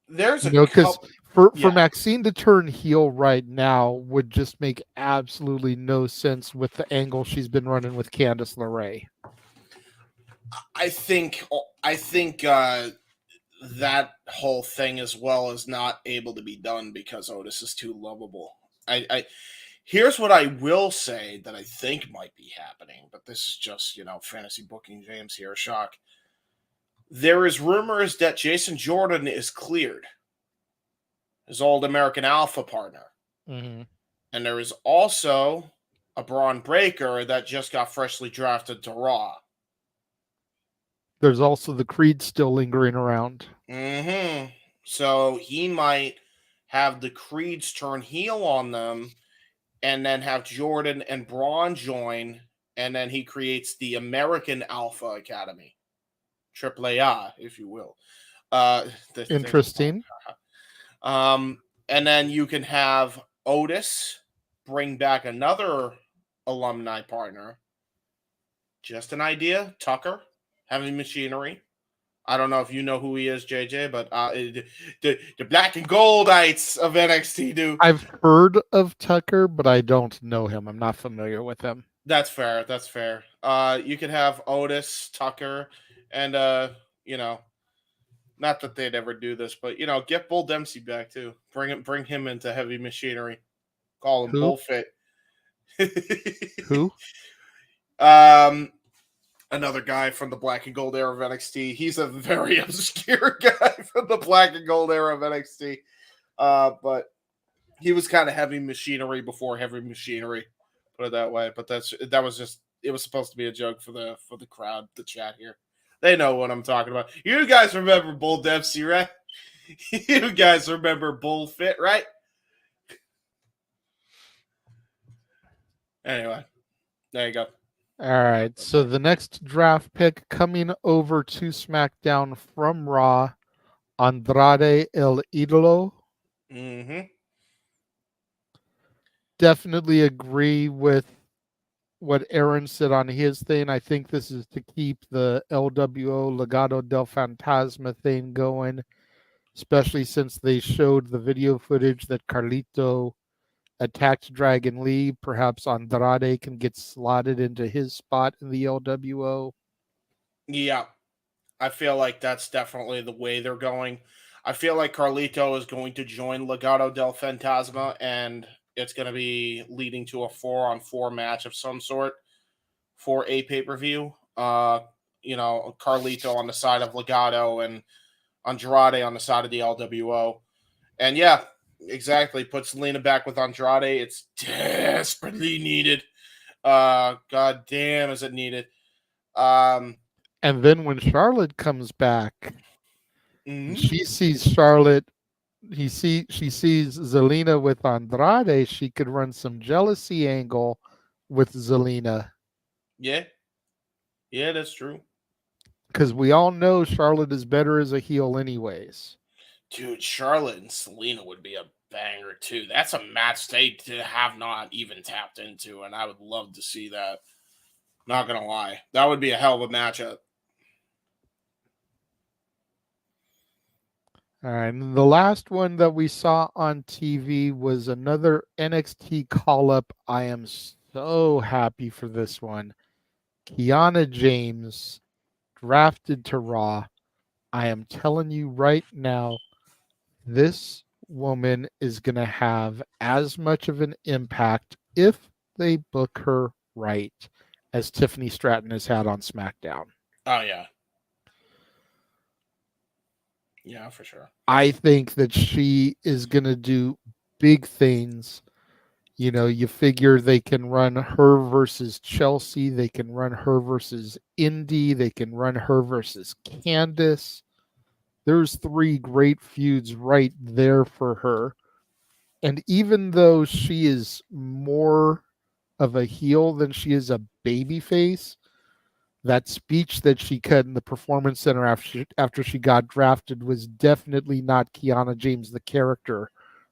there's a Because couple. for Yeah. Maxine to turn heel right now would just make absolutely no sense with the angle she's been running with Candice LeRae. I think that whole thing as well is not able to be done because Otis is too lovable. Here's what I will say that I think might be happening, but this is just, fantasy booking James here, shock. There is rumors that Jason Jordan is cleared, his old American Alpha partner. Mm-hmm. And there is also a Braun Breaker that just got freshly drafted to Raw. There's also the Creed still lingering around. Mm-hmm. So he might have the Creeds turn heel on them and then have Jordan and Braun join, and then he creates the American Alpha Academy. AAA, if you will. Interesting. And then you can have Otis bring back another alumni partner. Just an idea. Tucker, Heavy Machinery. I don't know if you know who he is, JJ, but the black and goldites of NXT do. I've heard of Tucker, but I don't know him. I'm not familiar with him. That's fair. That's fair. You could have Otis, Tucker, and not that they'd ever do this, but get Bull Dempsey back too. Bring him into Heavy Machinery. Call him Who? Bullfit. Who? Another guy from the Black and Gold era of NXT. He's a very obscure guy from the Black and Gold era of NXT. But he was kind of Heavy Machinery before Heavy Machinery, put it that way. But it was supposed to be a joke for the crowd, the chat here. They know what I'm talking about. You guys remember Bull Dempsey, right? You guys remember Bull Fit, right? Anyway, there you go. All right. So the next draft pick coming over to SmackDown from Raw, Andrade El Idolo. Mm-hmm. Definitely agree with what Aaron said on his thing. I think this is to keep the LWO Legado del Fantasma thing going, especially since they showed the video footage that Carlito attacked Dragon Lee. Perhaps Andrade can get slotted into his spot in the LWO. Yeah, I feel like that's definitely the way they're going. I feel like Carlito is going to join Legado del Fantasma, and it's going to be leading to a 4-on-4 match of some sort for a pay-per-view. Carlito on the side of Legado and Andrade on the side of the LWO. And yeah, exactly. Put Selena back with Andrade. It's desperately needed. God damn, is it needed? And then when Charlotte comes back, mm-hmm. she sees Charlotte. She sees Zelina with Andrade. She could run some jealousy angle with Zelina. Yeah, that's true. Because we all know Charlotte is better as a heel, anyways. Dude, Charlotte and Selena would be a banger too. That's a match they have not even tapped into, and I would love to see that. Not gonna lie, that would be a hell of a matchup. All right, and the last one that we saw on TV was another NXT call-up. I am so happy for this one. Kiana James drafted to Raw. I am telling you right now, this woman is going to have as much of an impact if they book her right as Tiffany Stratton has had on SmackDown. Oh, yeah. Yeah, for sure. I think that she is going to do big things. You figure they can run her versus Chelsea. They can run her versus Indy. They can run her versus Candice. There's 3 great feuds right there for her. And even though she is more of a heel than she is a babyface, that speech that she cut in the Performance Center after she got drafted was definitely not Kiana James, the character.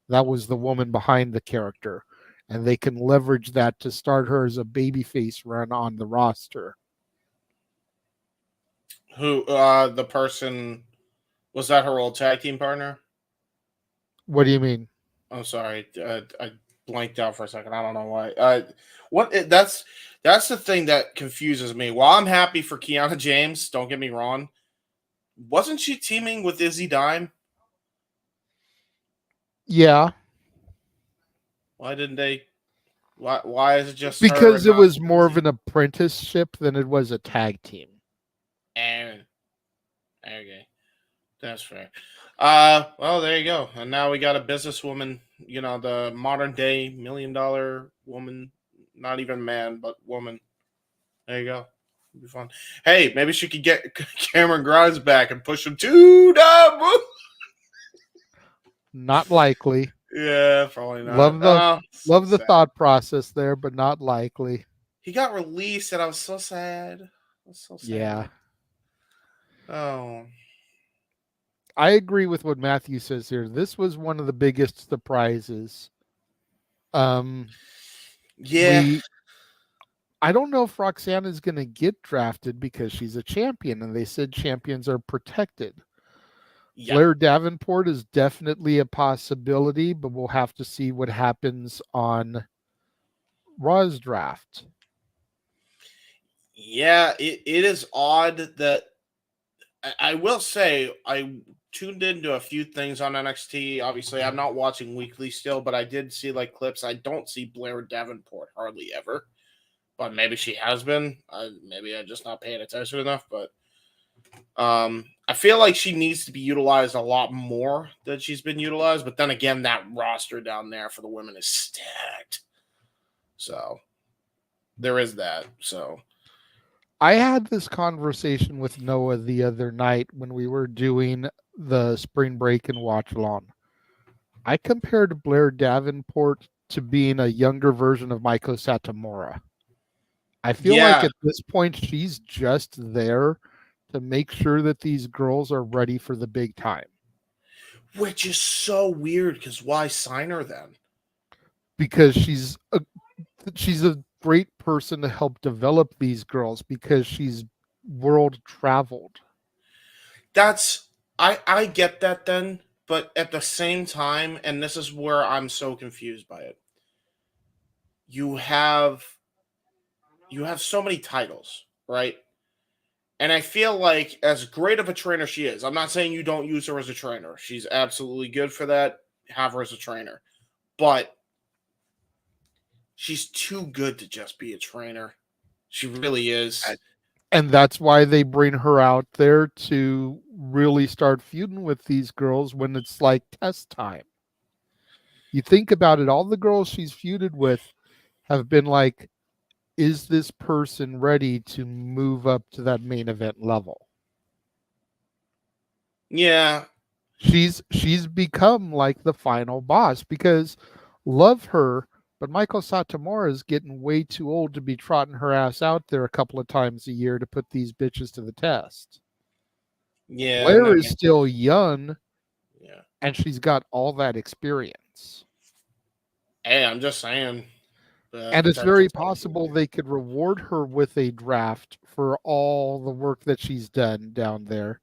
That was the woman behind the character. And they can leverage that to start her as a babyface run on the roster. Who, the person, was that her old tag team partner? What do you mean? I'm sorry. I blanked out for a second. I don't know why. That's the thing that confuses me. While I'm happy for Kiana James, don't get me wrong. Wasn't she teaming with Izzy Dime? Yeah, Why didn't they? Why is it just her because and it not was more of Izzy? an apprenticeship than it was a tag team. And okay, that's fair. Well, there you go. And now we got a businesswoman. You know, the modern day $1 million woman. Not even man, but woman. There you go. It'll be fun. Hey, maybe she could get Cameron Grimes back and push him to the moon. Not likely. Yeah, probably not. Love the Sad. thought process there, but not likely. He got released, and I was so sad. I was so sad. Yeah. Oh. I agree with what Matthew says here. This was one of the biggest surprises. Yeah. I don't know if Roxanne is going to get drafted because she's a champion, and they said champions are protected. Yeah. Blair Davenport is definitely a possibility, but we'll have to see what happens on Raw's draft. Yeah, it is odd that I will say I tuned into a few things on NXT. Obviously, I'm not watching weekly still, but I did see like clips. I don't see Blair Davenport hardly ever, but maybe she has been. Maybe I'm just not paying attention enough. But I feel like she needs to be utilized a lot more than she's been utilized. But then again, that roster down there for the women is stacked. So there is that. So I had this conversation with Noah the other night when we were doing the spring break and watch along. I compared Blair Davenport to being a younger version of Maiko Satomura. I feel like at this point she's just there to make sure that these girls are ready for the big time. Which is so weird because why sign her then? Because she's a great person to help develop these girls because she's world traveled. I get that then, but at the same time, and this is where I'm so confused by it. You have so many titles, right? And I feel like as great of a trainer she is, I'm not saying you don't use her as a trainer. She's absolutely good for that. Have her as a trainer. But she's too good to just be a trainer. She really is. And that's why they bring her out there to really start feuding with these girls when it's like test time. You think about it, all the girls she's feuded with have been like, is this person ready to move up to that main event level? Yeah. She's become like the final boss because love her, but Maiko Satomura is getting way too old to be trotting her ass out there a couple of times a year to put these bitches to the test. Yeah. Blair is still young. Yeah. And she's got all that experience. Hey, I'm just saying. And it's very possible they could reward her with a draft for all the work that she's done down there.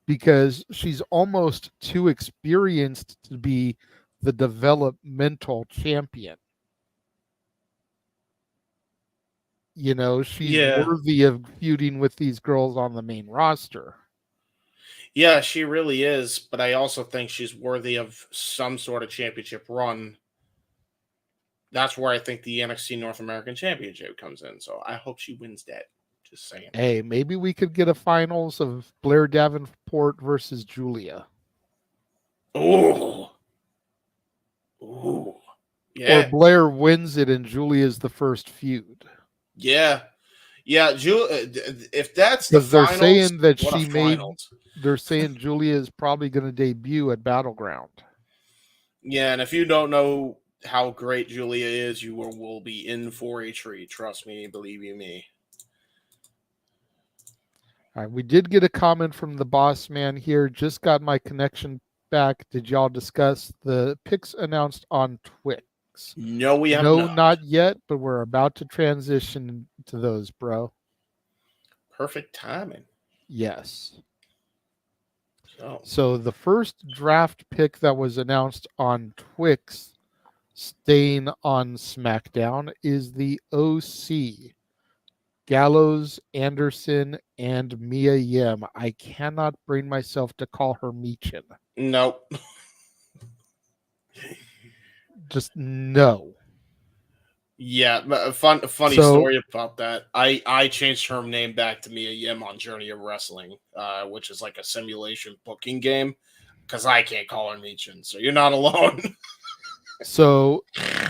Because she's almost too experienced to be the developmental champion. You know, she's worthy of feuding with these girls on the main roster. Yeah, she really is, but I also think she's worthy of some sort of championship run. That's where I think the NXT North American Championship comes in. So I hope she wins that. Just saying. Hey, maybe we could get a finals of Blair Davenport versus Julia. Ooh. Yeah. Or Blair wins it and Julia's the first feud. Yeah. Yeah, if that's the finals, they're saying that they're saying Julia is probably going to debut at Battleground. Yeah, and if you don't know how great Julia is, you will be in for a treat. Trust me, believe you me. All right, we did get a comment from the boss man here. Just got my connection back. Did y'all discuss the picks announced on Twix? No, we have not. No, not yet, but we're about to transition to those, bro. Perfect timing. Yes. So the first draft pick that was announced on Twix staying on SmackDown is the OC. Gallows, Anderson, and Mia Yim. I cannot bring myself to call her Meechin. Nope. Just no. Yeah, but funny story about that. I changed her name back to Mia Yim on Journey of Wrestling, which is like a simulation booking game, because I can't call her Meechin, so you're not alone. So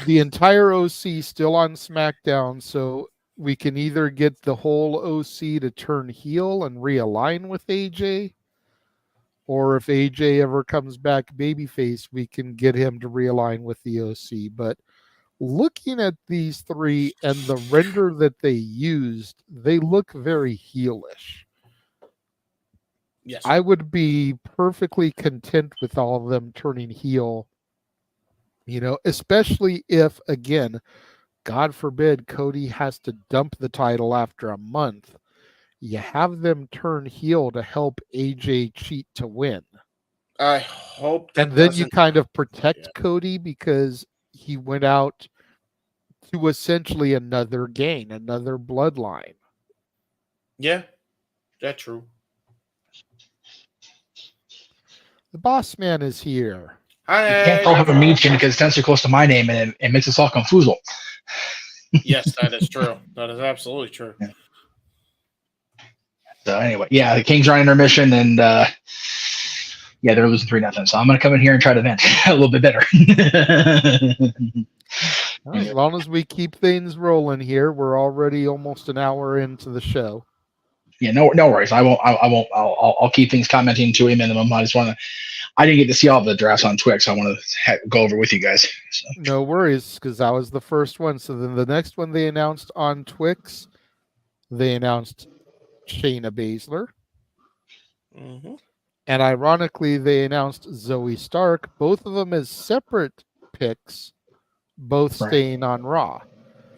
the entire OC still on SmackDown, so we can either get the whole OC to turn heel and realign with AJ, or if AJ ever comes back babyface, we can get him to realign with the OC. But looking at these three and the render that they used, they look very heelish. Yes. I would be perfectly content with all of them turning heel, especially if, again, God forbid Cody has to dump the title after a month. You have them turn heel to help AJ cheat to win. I hope that. And then you kind of protect Cody because he went out to essentially another gain, another bloodline. Yeah, that's true. The boss man is here. You can't call him a Meechin because it sounds too close to my name and it makes us all confoozle. Yes, that is true. That is absolutely true. Yeah. So anyway, yeah, the Kings are on intermission, and they're losing 3-0. So I'm going to come in here and try to vent a little bit better. As long as we keep things rolling here, we're already almost an hour into the show. Yeah, no worries. I'll keep things commenting to a minimum. I didn't get to see all the drafts on Twix. So I want to go over with you guys. So. No worries, because that was the first one. So then the next one they announced on Twix, they announced Shayna Baszler. Mm-hmm. And ironically, they announced Zoe Stark, both of them as separate picks, both staying on Raw.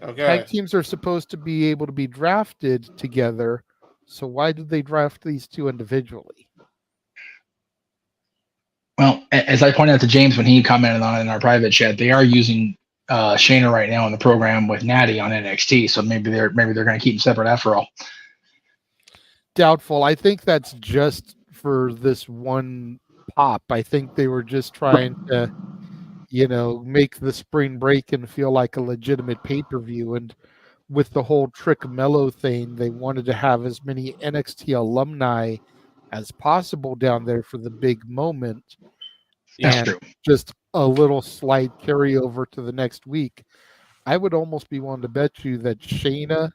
Okay. Tag teams are supposed to be able to be drafted together, so why did they draft these two individually? Well, as I pointed out to James when he commented on it in our private chat, they are using Shayna right now in the program with Natty on NXT, so maybe they're going to keep them separate after all. Doubtful. I think that's just for this one pop. I think they were just trying to, make the spring break and feel like a legitimate pay-per-view. And with the whole Trick Melo thing, they wanted to have as many NXT alumni as possible down there for the big moment. That's true. Just a little slight carryover to the next week. I would almost be willing to bet you that Shayna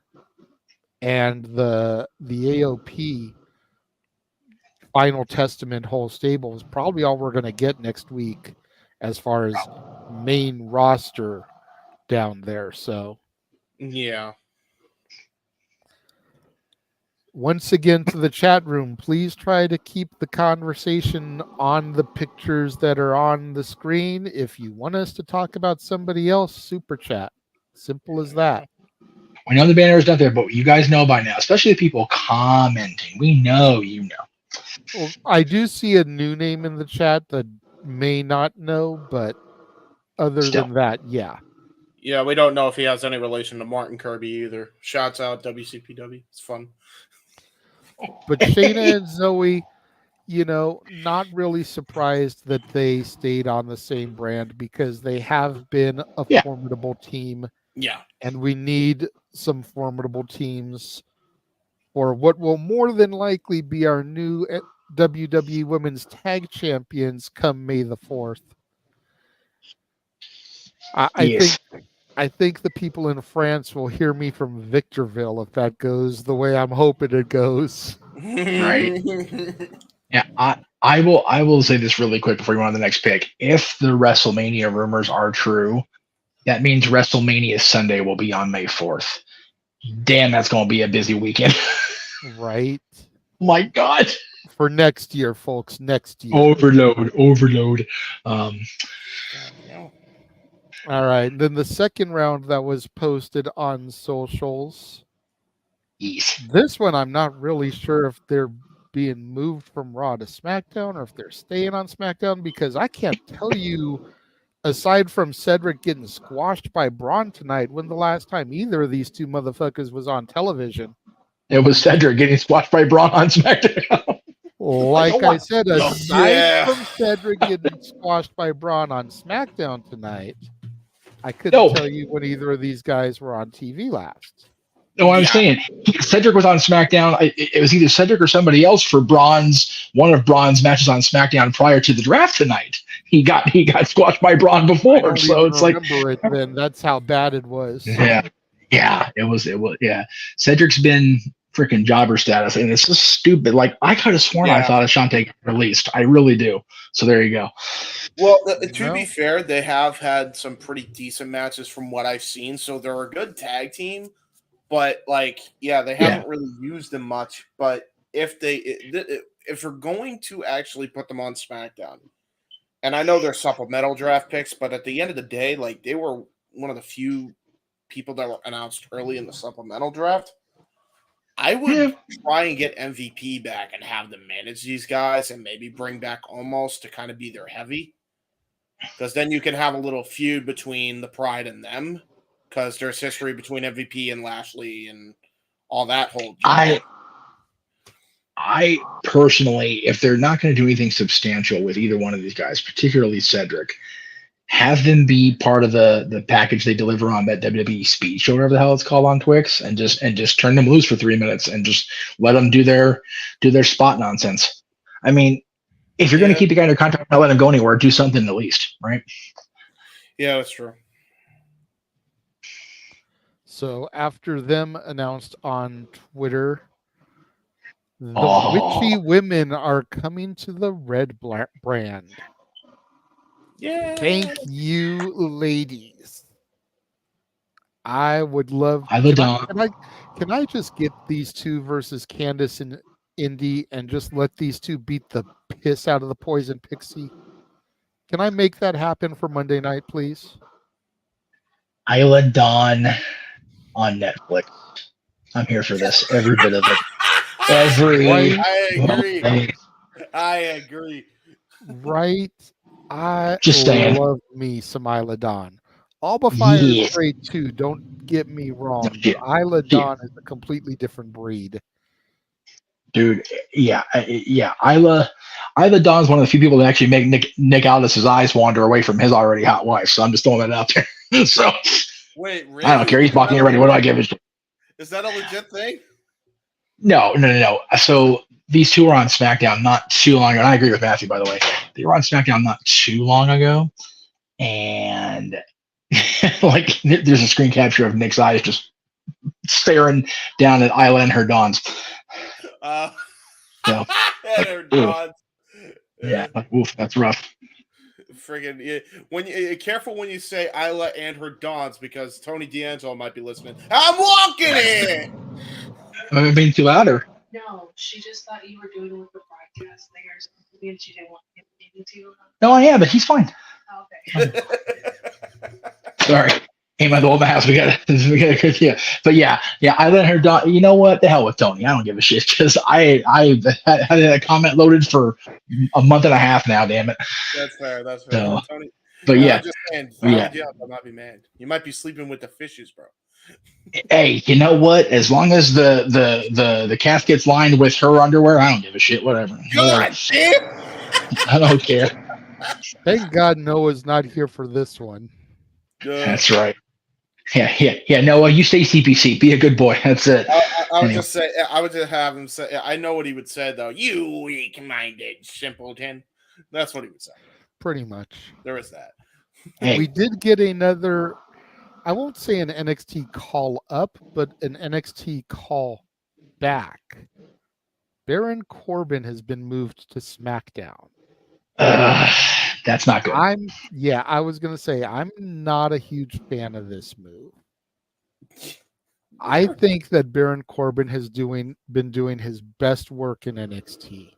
and the AOP Final Testament whole stable is probably all we're going to get next week as far as main roster down there. So, yeah. Once again, to the chat room, please try to keep the conversation on the pictures that are on the screen. If you want us to talk about somebody else, super chat. Simple as that. We know the banner is not there, but you guys know by now, especially the people commenting. We know you know. Well, I do see a new name in the chat that may not know, but other than that, yeah. Yeah, we don't know if he has any relation to Martin Kirby either. Shouts out WCPW. It's fun. But Shayna and Zoe, not really surprised that they stayed on the same brand because they have been a formidable team. Yeah. And we need some formidable teams for what will more than likely be our new WWE Women's Tag Champions come May the 4th. I think the people in France will hear me from Victorville if that goes the way I'm hoping it goes. Right. Yeah, I will say this really quick before you go on to the next pick. If the WrestleMania rumors are true, that means WrestleMania Sunday will be on May 4th. Damn, that's going to be a busy weekend. Right. My God. For next year, folks. Next year. Overload. All right. And then the second round that was posted on socials. Yes. This one, I'm not really sure if they're being moved from Raw to SmackDown or if they're staying on SmackDown, because I can't tell you, aside from Cedric getting squashed by Braun tonight, when the last time either of these two motherfuckers was on television. It was Cedric getting squashed by Braun on SmackDown. Like I said, aside from Yeah. Cedric getting squashed by Braun on SmackDown tonight, I couldn't tell you when either of these guys were on TV last. No, I'm saying Cedric was on SmackDown. It was either Cedric or somebody else for one of Braun's matches on SmackDown prior to the draft tonight. He got squashed by Braun before, so it's like it then. That's how bad it was. Yeah, it was. Yeah, Cedric's been freaking jobber status, and it's just stupid. Like I could have sworn I thought Ashante got released. I really do. So there you go. Well, to be fair, they have had some pretty decent matches from what I've seen, so they're a good tag team. But they haven't really used them much. But if they're going to actually put them on SmackDown, and I know they're supplemental draft picks, but at the end of the day, they were one of the few people that were announced early in the supplemental draft. I would try and get MVP back and have them manage these guys and maybe bring back Omos to kind of be their heavy. Because then you can have a little feud between the Pride and them. Because there's history between MVP and Lashley and all that whole I personally, if they're not going to do anything substantial with either one of these guys, particularly Cedric, have them be part of the package they deliver on that WWE speed show, whatever the hell it's called on Twix, and just turn them loose for 3 minutes and just let them do their spot nonsense. I mean, if you're going to keep the guy under contract, not let him go anywhere, do something at least, right? Yeah, that's true. So after them announced on Twitter, the witchy women are coming to the Red brand. Yeah. Thank you, ladies. I would love. Can I just get these two versus Candice and Indy and just let these two beat the piss out of the Poison Pixie? Can I make that happen for Monday night, please? Isla Dawn on Netflix. I'm here for this. Every bit of it. I agree. Right? I just love me some Isla Dawn. Alba Fire is great too. Don't get me wrong. But Isla Dawn is a completely different breed. Dude, yeah. Isla Dawn's one of the few people that actually make Nick Aldis's eyes wander away from his already hot wife. So I'm just throwing that out there. So wait, really? I don't care. He's blocking already. What do I give a shit? Is that a legit thing? No. So these two were on SmackDown not too long ago. And I agree with Matthew, by the way. They were on SmackDown not too long ago. And there's a screen capture of Nick's eyes just staring down at Isla and her Dawns. And her Dawns. Yeah, oof, that's rough. Friggin' careful when you say Isla and her Dawns, because Tony D'Angelo might be listening. I'm walking in. Am I being too loud, or? No, she just thought you were doing it with the broadcast thing or something, and she didn't want him to. No, I am, but he's fine. Okay. Sorry. Came out of the house. We got But yeah. I let her die. You know what? The hell with Tony. I don't give a shit, because I had that comment loaded for a month and a half now. Damn it. That's fair. So, Tony, but yeah. I'm just saying, I might be mad. You might be sleeping with the fishes, bro. Hey, you know what? As long as the casket's lined with her underwear, I don't give a shit. Whatever. God damn. I don't care. Thank God Noah's not here for this one. That's right. Yeah. Noah, you stay CPC. Be a good boy. That's it. I would just say. I would just have him say. I know what he would say though. You weak-minded simpleton. That's what he would say. Pretty much. There is that. Hey. We did get another. I won't say an NXT call up, but an NXT call back. Baron Corbin has been moved to SmackDown. That's not good. I was going to say, I'm not a huge fan of this move. I think that Baron Corbin has been doing his best work in NXT,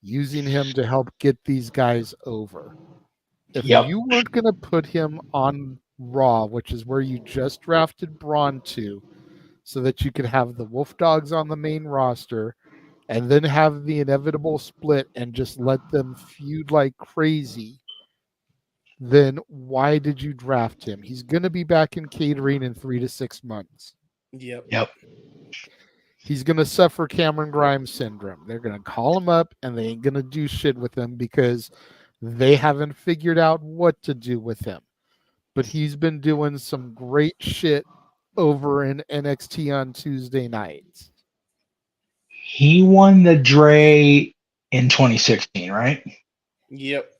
using him to help get these guys over. If you weren't going to put him on Raw, which is where you just drafted Braun to, so that you could have the Wolf Dogs on the main roster and then have the inevitable split and just let them feud like crazy, then why did you draft him? He's going to be back in catering in 3 to 6 months. Yep. He's going to suffer Cameron Grimes syndrome. They're going to call him up and they ain't going to do shit with him because they haven't figured out what to do with him. But he's been doing some great shit over in NXT on Tuesday nights. He won the Dre in 2016, right? Yep.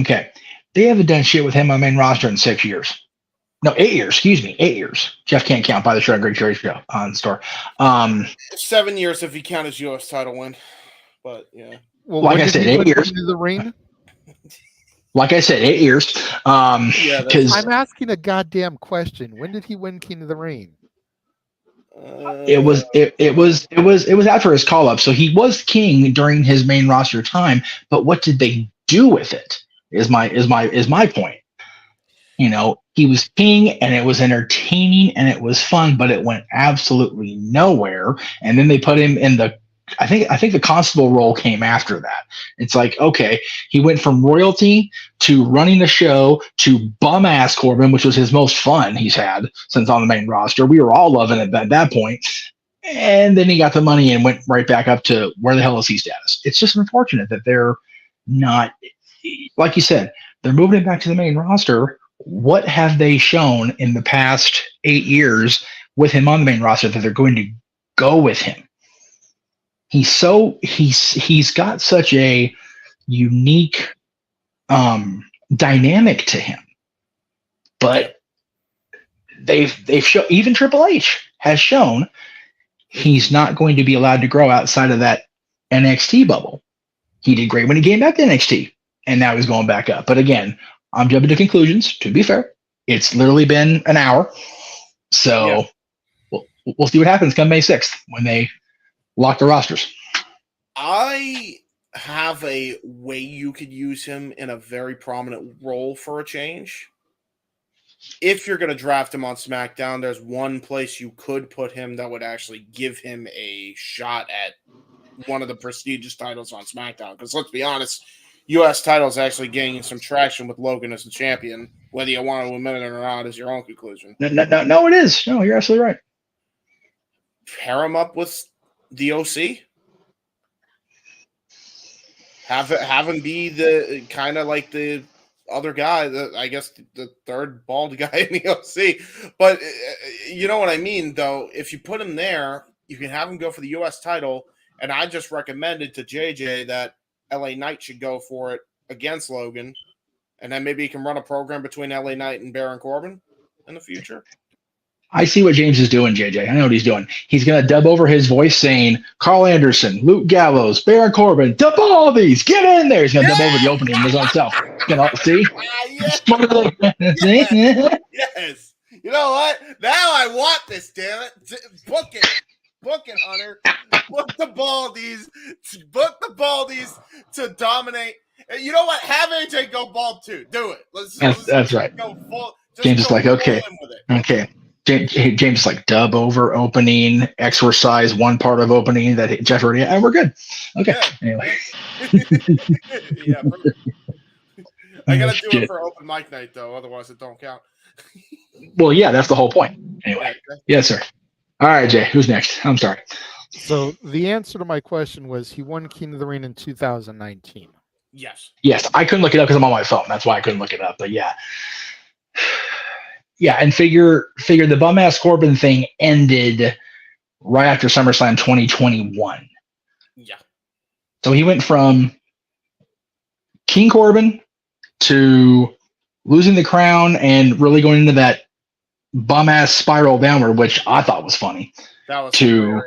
Okay. They haven't done shit with him on main roster in 6 years. No, 8 years. Excuse me, 8 years. Jeff can't count by the show. Great show on store. 7 years if you count his U.S. title win. But yeah. Well, like when I did said, he 8 win years. King of the Ring? Like I said, 8 years. Because I'm asking a goddamn question. When did he win King of the Ring? it was after his call up. So he was king during his main roster time. But what did they do with it? Is my point. You know, he was king and it was entertaining and it was fun, but it went absolutely nowhere. And then they put him in I think the constable role came after that. It's like, okay, he went from royalty to running the show to bum ass Corbin, which was his most fun he's had since on the main roster. We were all loving it at that point. And then he got the money and went right back up to where the hell is he status. It's just unfortunate that they're not, like you said, they're moving it back to the main roster. What have they shown in the past 8 years with him on the main roster that they're going to go with him? He's got such a unique dynamic to him, but they've shown, even Triple H has shown he's not going to be allowed to grow outside of that NXT bubble. He did great when he came back to NXT, and now he's going back up. But again, I'm jumping to conclusions. To be fair, it's literally been an hour, so we'll see what happens come May 6th when they lock the rosters. I have a way you could use him in a very prominent role for a change. If you're going to draft him on SmackDown, there's one place you could put him that would actually give him a shot at one of the prestigious titles on SmackDown. Because let's be honest, U.S. title is actually gaining some traction with Logan as the champion. Whether you want to admit it or not is your own conclusion. No, it is. No, you're absolutely right. Pair him up with the OC. Have him be the kind of like the other guy, I guess the third bald guy in the OC. But you know what I mean, though. If you put him there, you can have him go for the U.S. title. And I just recommended to JJ that LA Knight should go for it against Logan. And then maybe he can run a program between LA Knight and Baron Corbin in the future. I see what James is doing, JJ. I know what he's doing. He's going to dub over his voice saying, Carl Anderson, Luke Gallows, Baron Corbin, dub all these, get in there. He's going to dub over the opening of his own self. See? Yes. See? Yes. You know what? Now I want this, damn it. Book it. Book it, Hunter. Book the Baldies. Book the Baldies to dominate. You know what? Have AJ go bald too. Do it. That's right. Go full, James is like, okay. Okay. James is like, dub over opening, exorcise one part of opening that Jeff already had, and we're good. Okay. Yeah. Anyway. Yeah. I got to do it for open mic night, though. Otherwise, it don't count. Well, yeah, that's the whole point. Anyway. Yes, sir. All right, Jay. Who's next? I'm sorry. So the answer to my question was he won King of the Ring in 2019. Yes. Yes, I couldn't look it up because I'm on my phone. That's why I couldn't look it up. But yeah. Yeah, and figure the bum ass Corbin thing ended right after SummerSlam 2021. Yeah. So he went from King Corbin to losing the crown and really going into that bum ass spiral downward, which I thought was funny. That was to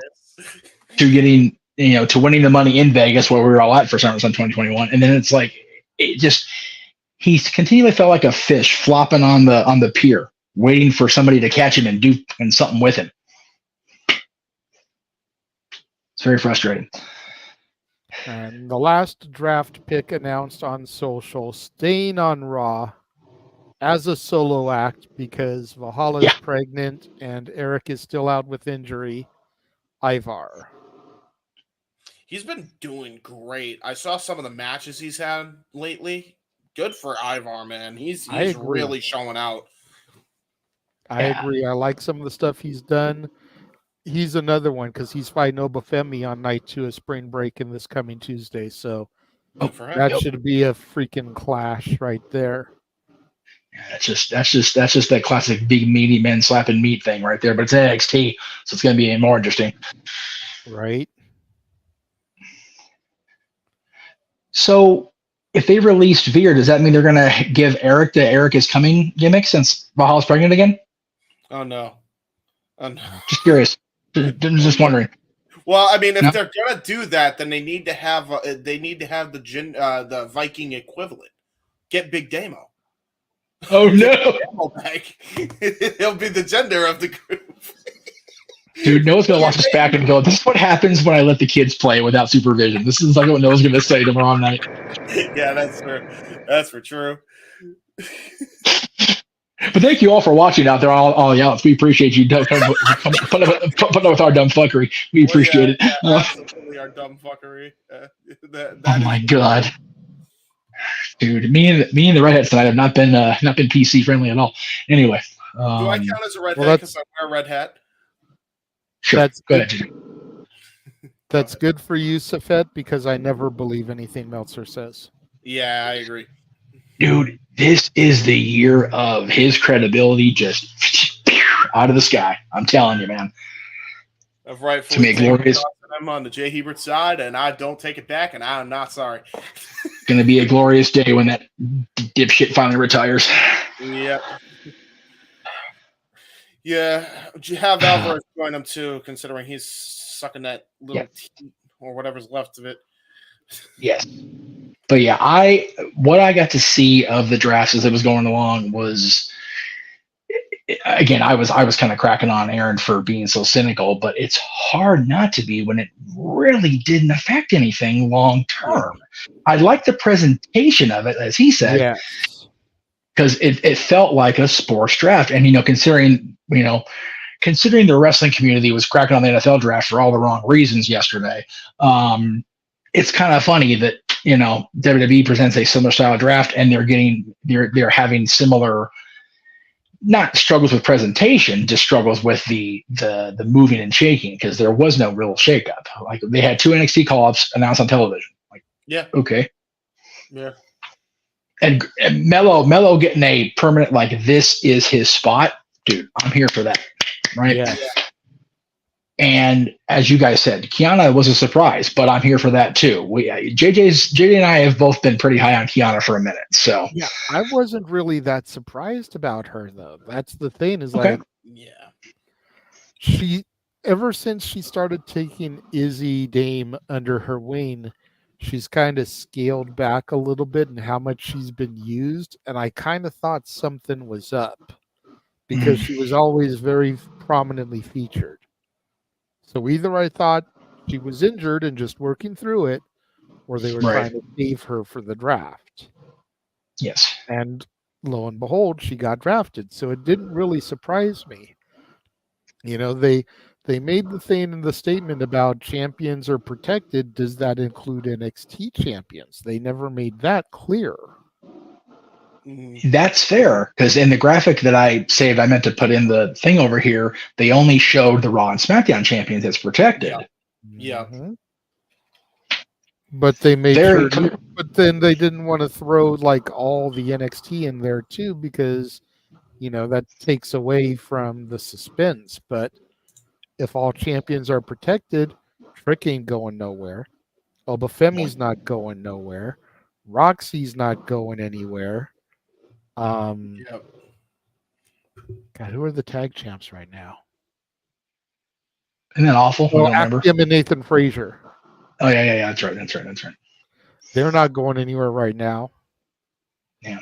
getting, to winning the money in Vegas where we were all at for SummerSlam 2021. And then it's like he continually felt like a fish flopping on the pier, waiting for somebody to catch him and do something with him. It's very frustrating. And the last draft pick announced on social, staying on Raw as a solo act because Valhalla's pregnant and Eric is still out with injury, Ivar. He's been doing great. I saw some of the matches he's had lately. Good for Ivar, man. He's really showing out. I agree. I like some of the stuff he's done. He's another one because he's fighting Obafemi on night 2 of Spring Break in this coming Tuesday. So that should be a freaking clash right there. Yeah, that's just that classic big meaty men slapping meat thing right there. But it's NXT, so it's going to be more interesting. Right. So if they released Veer, does that mean they're going to give Eric the Eric is coming gimmick since Valhalla's pregnant again? Oh no. Just curious. Just wondering. Well, I mean, if they're gonna do that, then they need to have the Viking equivalent. Get Big Damo. Oh no! He'll be the gender of the group. Dude, Noah's gonna watch this back and go, "This is what happens when I let the kids play without supervision." This is like what Noah's gonna say tomorrow night. Yeah, that's for true. But thank you all for watching out there, all y'all. We appreciate you putting up with our dumb fuckery. We appreciate it. Absolutely, our dumb fuckery. Oh my god, dude! Me and the redheads tonight have not been PC friendly at all. Anyway, do I count as a redhead because I wear a red hat? Sure. That's go good. ahead. That's good for you, Safet, because I never believe anything Meltzer says. Yeah, I agree. Dude, this is the year of his credibility just out of the sky. I'm telling you, man. Of rightfully to make glorious. I'm on the Jay Hebert side, and I don't take it back, and I'm not sorry. Going to be a glorious day when that dipshit finally retires. Yep. Yeah, you have Alvarez join him too, considering he's sucking that little teat or whatever's left of it. Yes. But yeah, what I got to see of the drafts as it was going along was, again, I was kind of cracking on Aaron for being so cynical, but it's hard not to be when it really didn't affect anything long term. I like the presentation of it, as he said, because it felt like a sports draft, and considering the wrestling community was cracking on the NFL draft for all the wrong reasons yesterday. It's kind of funny that WWE presents a similar style draft, and they're having similar, not struggles with presentation, just struggles with the moving and shaking, because there was no real shakeup. Like, they had 2 NXT call-ups announced on television. Like, okay, and Melo getting a permanent, like, this is his spot, dude. I'm here for that, right? Yeah. And as you guys said, Kiana was a surprise, but I'm here for that too. JJ and I have both been pretty high on Kiana for a minute. So yeah, I wasn't really that surprised about her though. That's the thing, is like, she, ever since she started taking Izzy Dame under her wing, she's kind of scaled back a little bit in how much she's been used. And I kind of thought something was up because she was always very prominently featured. So either I thought she was injured and just working through it, or they were trying to save her for the draft. Yes. And lo and behold, she got drafted. So it didn't really surprise me. They made the thing in the statement about champions are protected. Does that include NXT champions? They never made that clear. That's fair, because in the graphic that I saved, I meant to put in the thing over here, they only showed the Raw and SmackDown champions as protected. Yeah. Mm-hmm. But they made sure, but then they didn't want to throw like all the NXT in there too, because that takes away from the suspense. But if all champions are protected, Trick ain't going nowhere. Obafemi's not going nowhere. Roxy's not going anywhere. God, who are the tag champs right now? Isn't that awful? Oh, Axiom and Nathan Frazier. Oh yeah. That's right. They're not going anywhere right now. Yeah.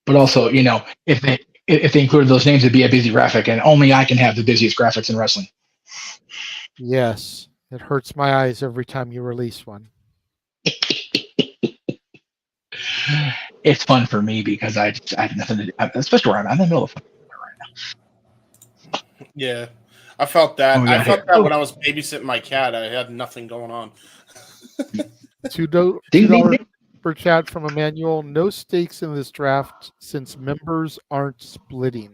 But also, if they included those names, it'd be a busy graphic, and only I can have the busiest graphics in wrestling. Yes, it hurts my eyes every time you release one. It's fun for me because I have nothing to do, especially where I'm in the middle of right now. Yeah, I felt that. Oh, yeah. I felt that when I was babysitting my cat. I had nothing going on. $2 Ding, ding, ding. per chat from Emmanuel. No stakes in this draft since members aren't splitting.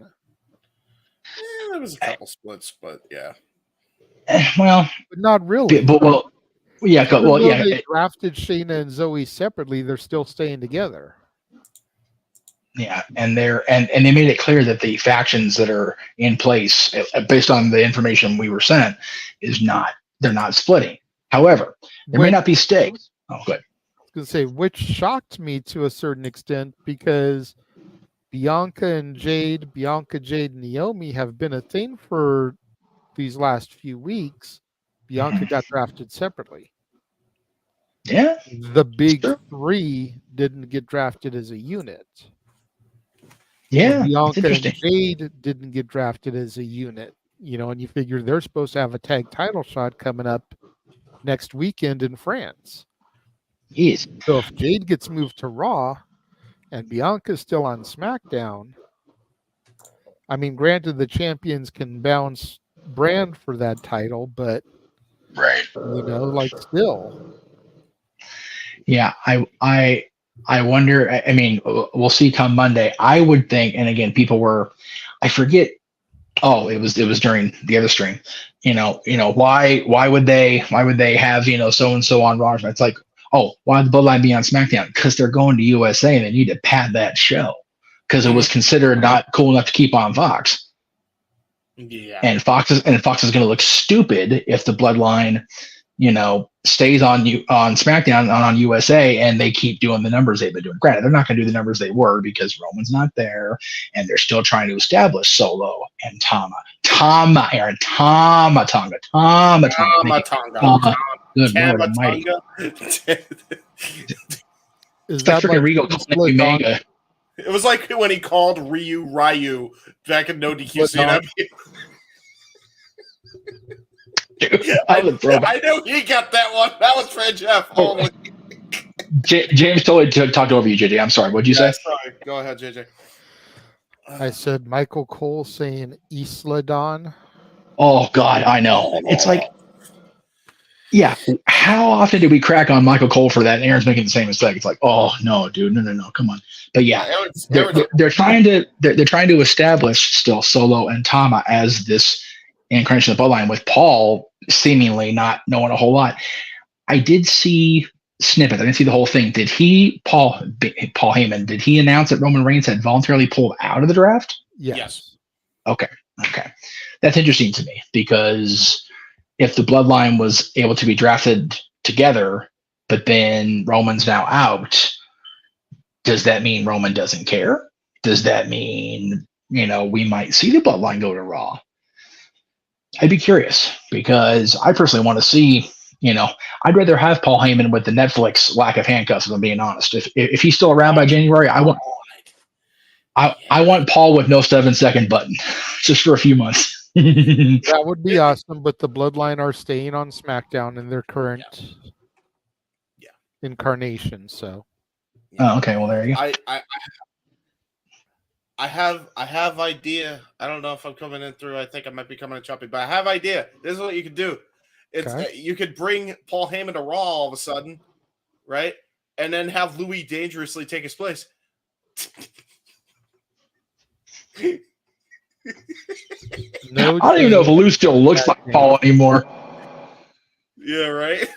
There was a couple splits, but yeah. Well, But not really. well, yeah, Even well, though yeah. they drafted Shaina and Zoe separately, they're still staying together. Yeah, and they made it clear that the factions that are in place, based on the information we were sent, they're not splitting. However, there may not be stakes. Oh, good. I was going to say, which shocked me to a certain extent because Bianca, Jade, and Naomi have been a thing for these last few weeks. Bianca got drafted separately. Yeah, The big sure. three didn't get drafted as a unit. Yeah, Bianca and Jade didn't get drafted as a unit, and you figure they're supposed to have a tag title shot coming up next weekend in France. Yes. So if Jade gets moved to Raw and Bianca's still on SmackDown, I mean, granted, the champions can bounce brand for that title, but Right. Still. Yeah, I wonder. I mean, we'll see come Monday. I would think, and again, people were, I forget. Oh, it was during the other stream. Why would they have so and so on Raw? It's like, oh, why would the Bloodline be on SmackDown? Because they're going to USA and they need to pad that show because it was considered not cool enough to keep on Fox. Yeah, and Fox is going to look stupid if the Bloodline, stays on SmackDown and on USA, and they keep doing the numbers they've been doing. Granted, they're not going to do the numbers they were because Roman's not there, and they're still trying to establish Solo and Tama. Good Lord Almighty! Is that freaking Regal calling me Manga? It was like when he called Ryu back in No DQ. I know he got that one. That was for Jeff. Oh, James totally talked over you, JJ. I'm sorry. What'd you say? Sorry. Go ahead, JJ. I said Michael Cole saying Isla Dawn. Oh God, I know. It's like, yeah. How often did we crack on Michael Cole for that? And Aaron's making the same mistake. It's like, oh no, dude, no, come on. But yeah, they're trying to establish still Solo and Tama as this incarnation of the Bloodline, with Paul seemingly not knowing a whole lot. I did see snippets. I didn't see the whole thing. Did Paul Heyman, did he announce that Roman Reigns had voluntarily pulled out of the draft? Yes. Okay. That's interesting to me because if the Bloodline was able to be drafted together, but then Roman's now out, does that mean Roman doesn't care? Does that mean, we might see the Bloodline go to Raw? I'd be curious because I personally want to see, I'd rather have Paul Heyman with the Netflix lack of handcuffs, if I'm being honest. If he's still around by January, I want Paul with no 7-second button just for a few months. That would be awesome, but the Bloodline are staying on SmackDown in their current incarnation. So, oh, okay. Well, there you go. I have idea. I don't know if I'm coming in through. I think I might be coming in choppy, but I have idea. This is what you could do. You could bring Paul Heyman to Raw all of a sudden, right? And then have Louis dangerously take his place. I don't even know if Lou still looks like Paul anymore. Yeah, right.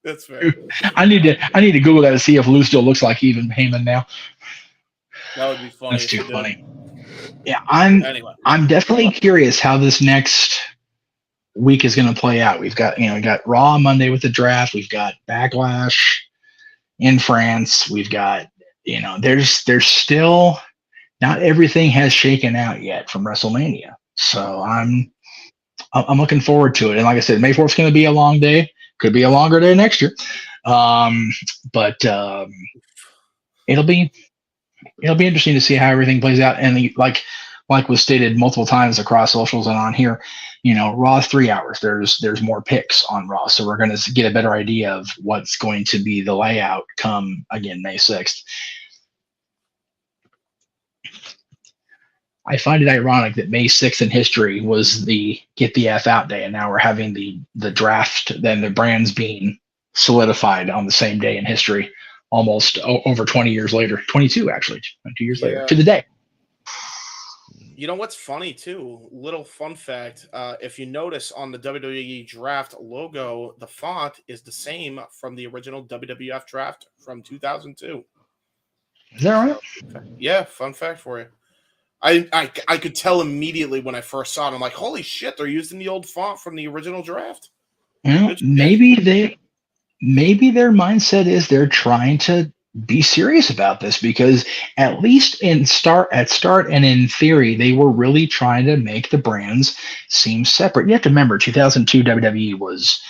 That's fair. I need to Google that to see if Lou still looks like even Heyman now. That would be funny. That's too funny. Yeah, I'm definitely curious how this next week is going to play out. We got Raw Monday with the draft. We've got Backlash in France. We've got, there's still not everything has shaken out yet from WrestleMania. So I'm looking forward to it. And like I said, May 4th is going to be a long day. Could be a longer day next year. But it'll be interesting to see how everything plays out. And like was stated multiple times across socials and on here, Raw is 3 hours. There's more picks on Raw. So we're going to get a better idea of what's going to be the layout come, again, May 6th. I find it ironic that May 6th in history was the get the F out day, and now we're having the draft, then the brands being solidified on the same day in history, almost over 20 years later, 22 actually, 22 years later to the day. You know what's funny too? Little fun fact: if you notice on the WWE Draft logo, the font is the same from the original WWF Draft from 2002. Is that right? Yeah, fun fact for you. I could tell immediately when I first saw it. I'm like, holy shit, they're using the old font from the original draft. You know, maybe their mindset is they're trying to be serious about this, because at least at start and in theory, they were really trying to make the brands seem separate. You have to remember, 2002 WWE was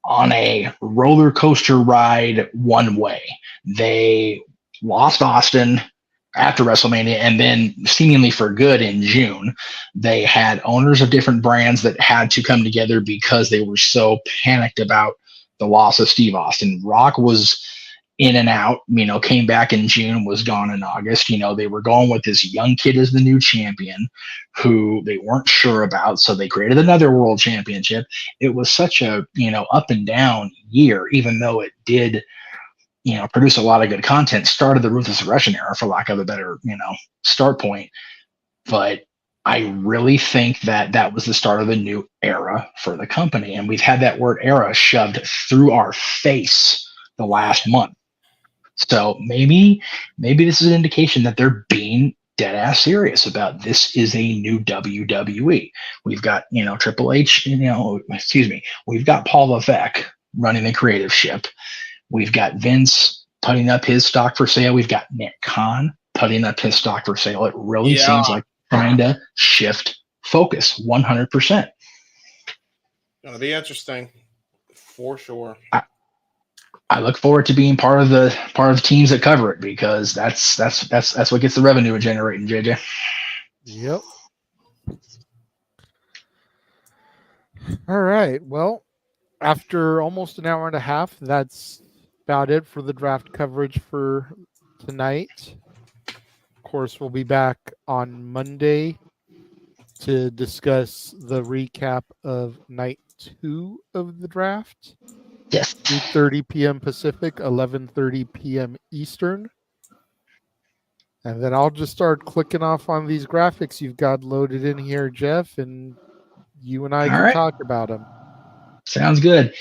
on a roller coaster ride one way. They lost Austin after WrestleMania, and then seemingly for good in June. They had owners of different brands that had to come together because they were so panicked about the loss of Steve Austin. Rock was in and out, came back in June, was gone in August. They were going with this young kid as the new champion who they weren't sure about. So they created another world championship. It was such a, up and down year, even though it did, produce a lot of good content, started the Ruthless Aggression era, for lack of a better, start point. But I really think that was the start of a new era for the company. And we've had that word era shoved through our face the last month. So maybe this is an indication that they're being dead ass serious about this is a new WWE. We've got, Triple H, we've got Paul Levesque running the creative ship. We've got Vince putting up his stock for sale. We've got Nick Khan putting up his stock for sale. It really seems like trying to shift focus 100%. Gonna be interesting for sure. I look forward to being part of the teams that cover it, because that's what gets the revenue generating, JJ. Yep. All right. Well, after almost an hour and a half, that's about it for the draft coverage for tonight. Of course, we'll be back on Monday to discuss the recap of night 2 of the draft. Yes. 2:30 p.m. Pacific, 11:30 p.m. Eastern. And then I'll just start clicking off on these graphics you've got loaded in here, Jeff, and you and I can talk about them. Sounds good.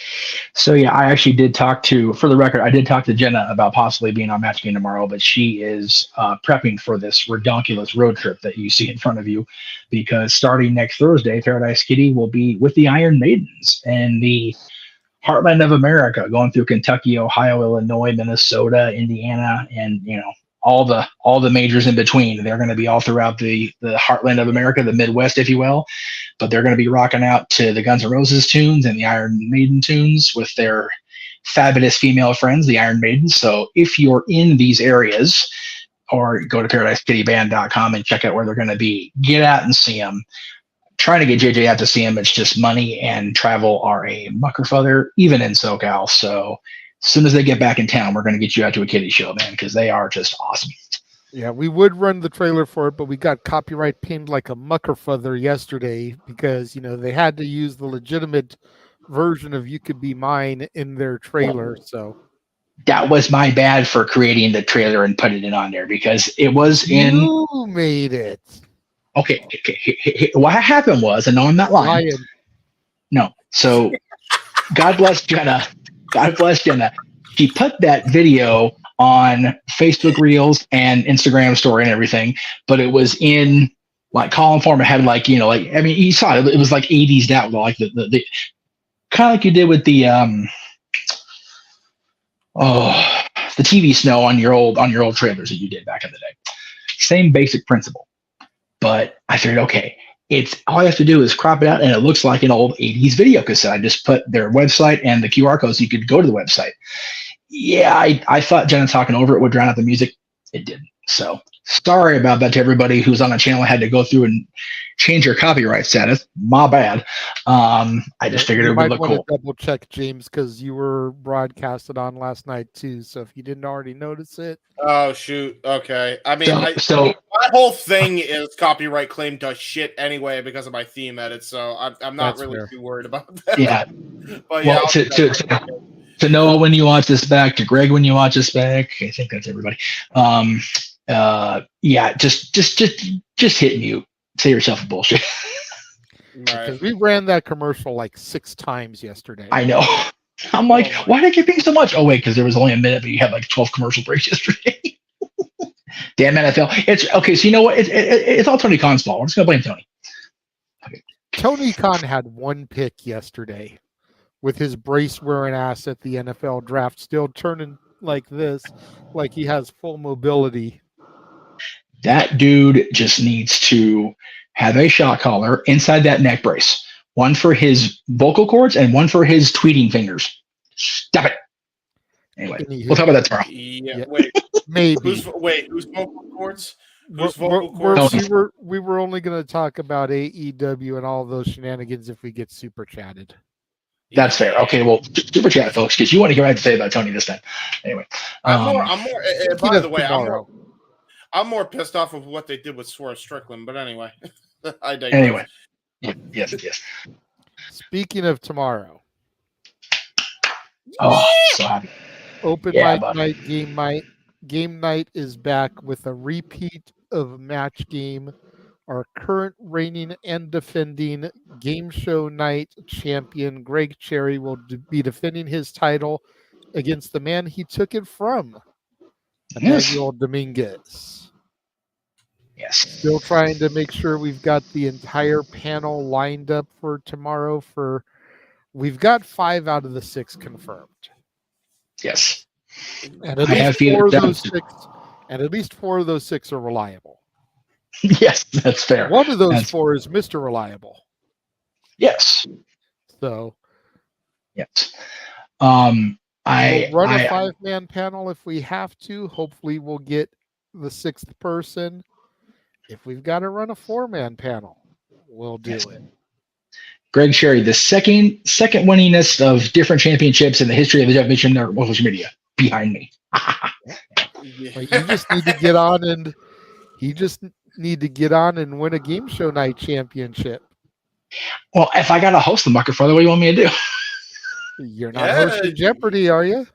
So yeah, I actually did talk to, for the record, I did talk to Jenna about possibly being on Match Game tomorrow, but she is prepping for this redonkulous road trip that you see in front of you, because starting next Thursday, Paradise Kitty will be with the Iron Maidens and the Heartland of America, going through Kentucky, Ohio, Illinois, Minnesota, Indiana, and all the majors in between. They're going to be all throughout the Heartland of America, the Midwest, if you will. But they're going to be rocking out to the Guns N' Roses tunes and the Iron Maiden tunes with their fabulous female friends, the Iron Maidens. So if you're in these areas, or go to ParadiseKittyBand.com and check out where they're going to be, get out and see them. Trying to get JJ out to see him, it's just money and travel are a muckerfuther, even in SoCal. So as soon as they get back in town, we're going to get you out to a kitty show, man, because they are just awesome. Yeah, we would run the trailer for it, but we got copyright pinned like a muckerfuther yesterday because, they had to use the legitimate version of You Could Be Mine in their trailer. So that was my bad for creating the trailer and putting it on there, because it was in. You made it. Okay. What happened was, and no, I'm not lying. No. So God bless Jenna. She put that video on Facebook Reels and Instagram story and everything, but it was in like column form. It had you saw it. It was like 80s out, like the kind of like you did with the TV snow on your old trailers that you did back in the day. Same basic principle. But I figured, okay, it's all I have to do is crop it out, and it looks like an old 80s video cassette. I just put their website and the QR code so you could go to the website. Yeah, I thought Jenna talking over it would drown out the music. It didn't. So sorry about that to everybody who's on the channel. I had to go through and change your copyright status. My bad. I just figured it you would might look want cool. to double check, James, because you were broadcasted on last night too. So if you didn't already notice it, Oh shoot. Okay. I mean, So my whole thing is copyright claim does shit anyway because of my theme edit, so I'm not That's really fair. too worried about that. yeah. But Well, yeah, to Noah when you watch this back, to Greg when you watch this back. I think that's everybody. Yeah, just hit mute. Say yourself a bullshit. right. because we ran that commercial like 6 times yesterday. I know. I'm like, why did I get paid so much? Oh wait, because there was only a minute, but you had like 12 commercial breaks yesterday. Damn NFL. It's okay. So you know what? It's all Tony Khan's fault. We're just gonna blame Tony. Tony Khan had one pick yesterday with his brace wearing ass at the NFL draft, still turning like this, like he has full mobility. That dude just needs to have a shot collar inside that neck brace. One for his vocal cords and one for his tweeting fingers. Stop it. Anyway, we'll talk about that tomorrow. Yeah. Wait. Maybe. Who's vocal cords? Who's vocal cords? We were only going to talk about AEW and all those shenanigans if we get super chatted. That's fair. Okay, well, super chat, folks, because you want to hear what I have to say about Tony this time. Anyway, I'm more. By the way, tomorrow. I'm more pissed off of what they did with Swerve Strickland. But anyway, I digress. Anyway, yes. Speaking of tomorrow, oh, so happy. Open Yeah, mic buddy. night, game night is back with a repeat of match game. Our current reigning and defending game show night champion Greg Cherry will be defending his title against the man he took it from, Emmanuel Dominguez. Yes. Still trying to make sure we've got the entire panel lined up for tomorrow. We've got 5 out of the 6 confirmed. Yes. And at least 4 of those 6, and at least 4 of those 6 are reliable. Yes, that's fair. One of those 4 is Mr. Reliable. Yes. So, yes. we'll run a 5-man panel if we have to. Hopefully, we'll get the 6th person. If we've got to run a 4-man panel, we'll do it. Greg Cherry, the second winningest of different championships in the history of the WWE or social media, behind me. You just need to get on and win a game show night championship. Well, if I got to host the market for what do you want me to do? You're not hosting Jeopardy, are you?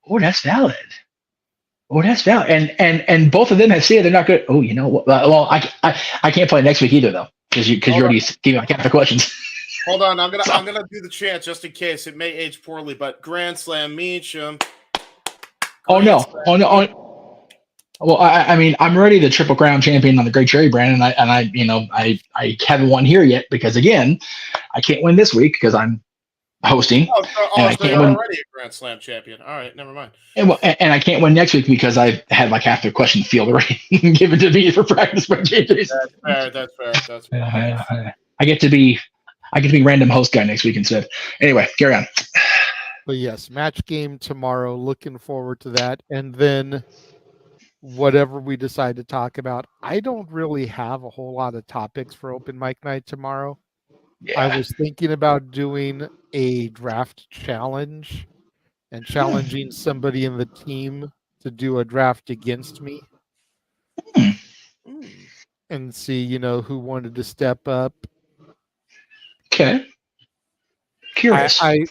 Oh, that's valid. And both of them have said they're not good. Oh, you know what? Well, I can't play next week either though, because you already gave me a couple of questions. Hold on, I'm gonna do the chant just in case it may age poorly. But Grand Slam Meacham. Oh no. Well, I mean, I'm already the Triple Crown champion on the Great Cherry brand, and I haven't won here yet because again, I can't win this week because I'm hosting. So you're already a Grand Slam champion. All right, never mind. And I can't win next week because I had like half the question field already given to me for practice by JJ's. That's fair. I get to be random host guy next week instead. Anyway, carry on. But yes, match game tomorrow. Looking forward to that. And then whatever we decide to talk about. I don't really have a whole lot of topics for open mic night tomorrow. Yeah. I was thinking about doing a draft challenge and challenging somebody in the team to do a draft against me and see, who wanted to step up. Okay. Curious. I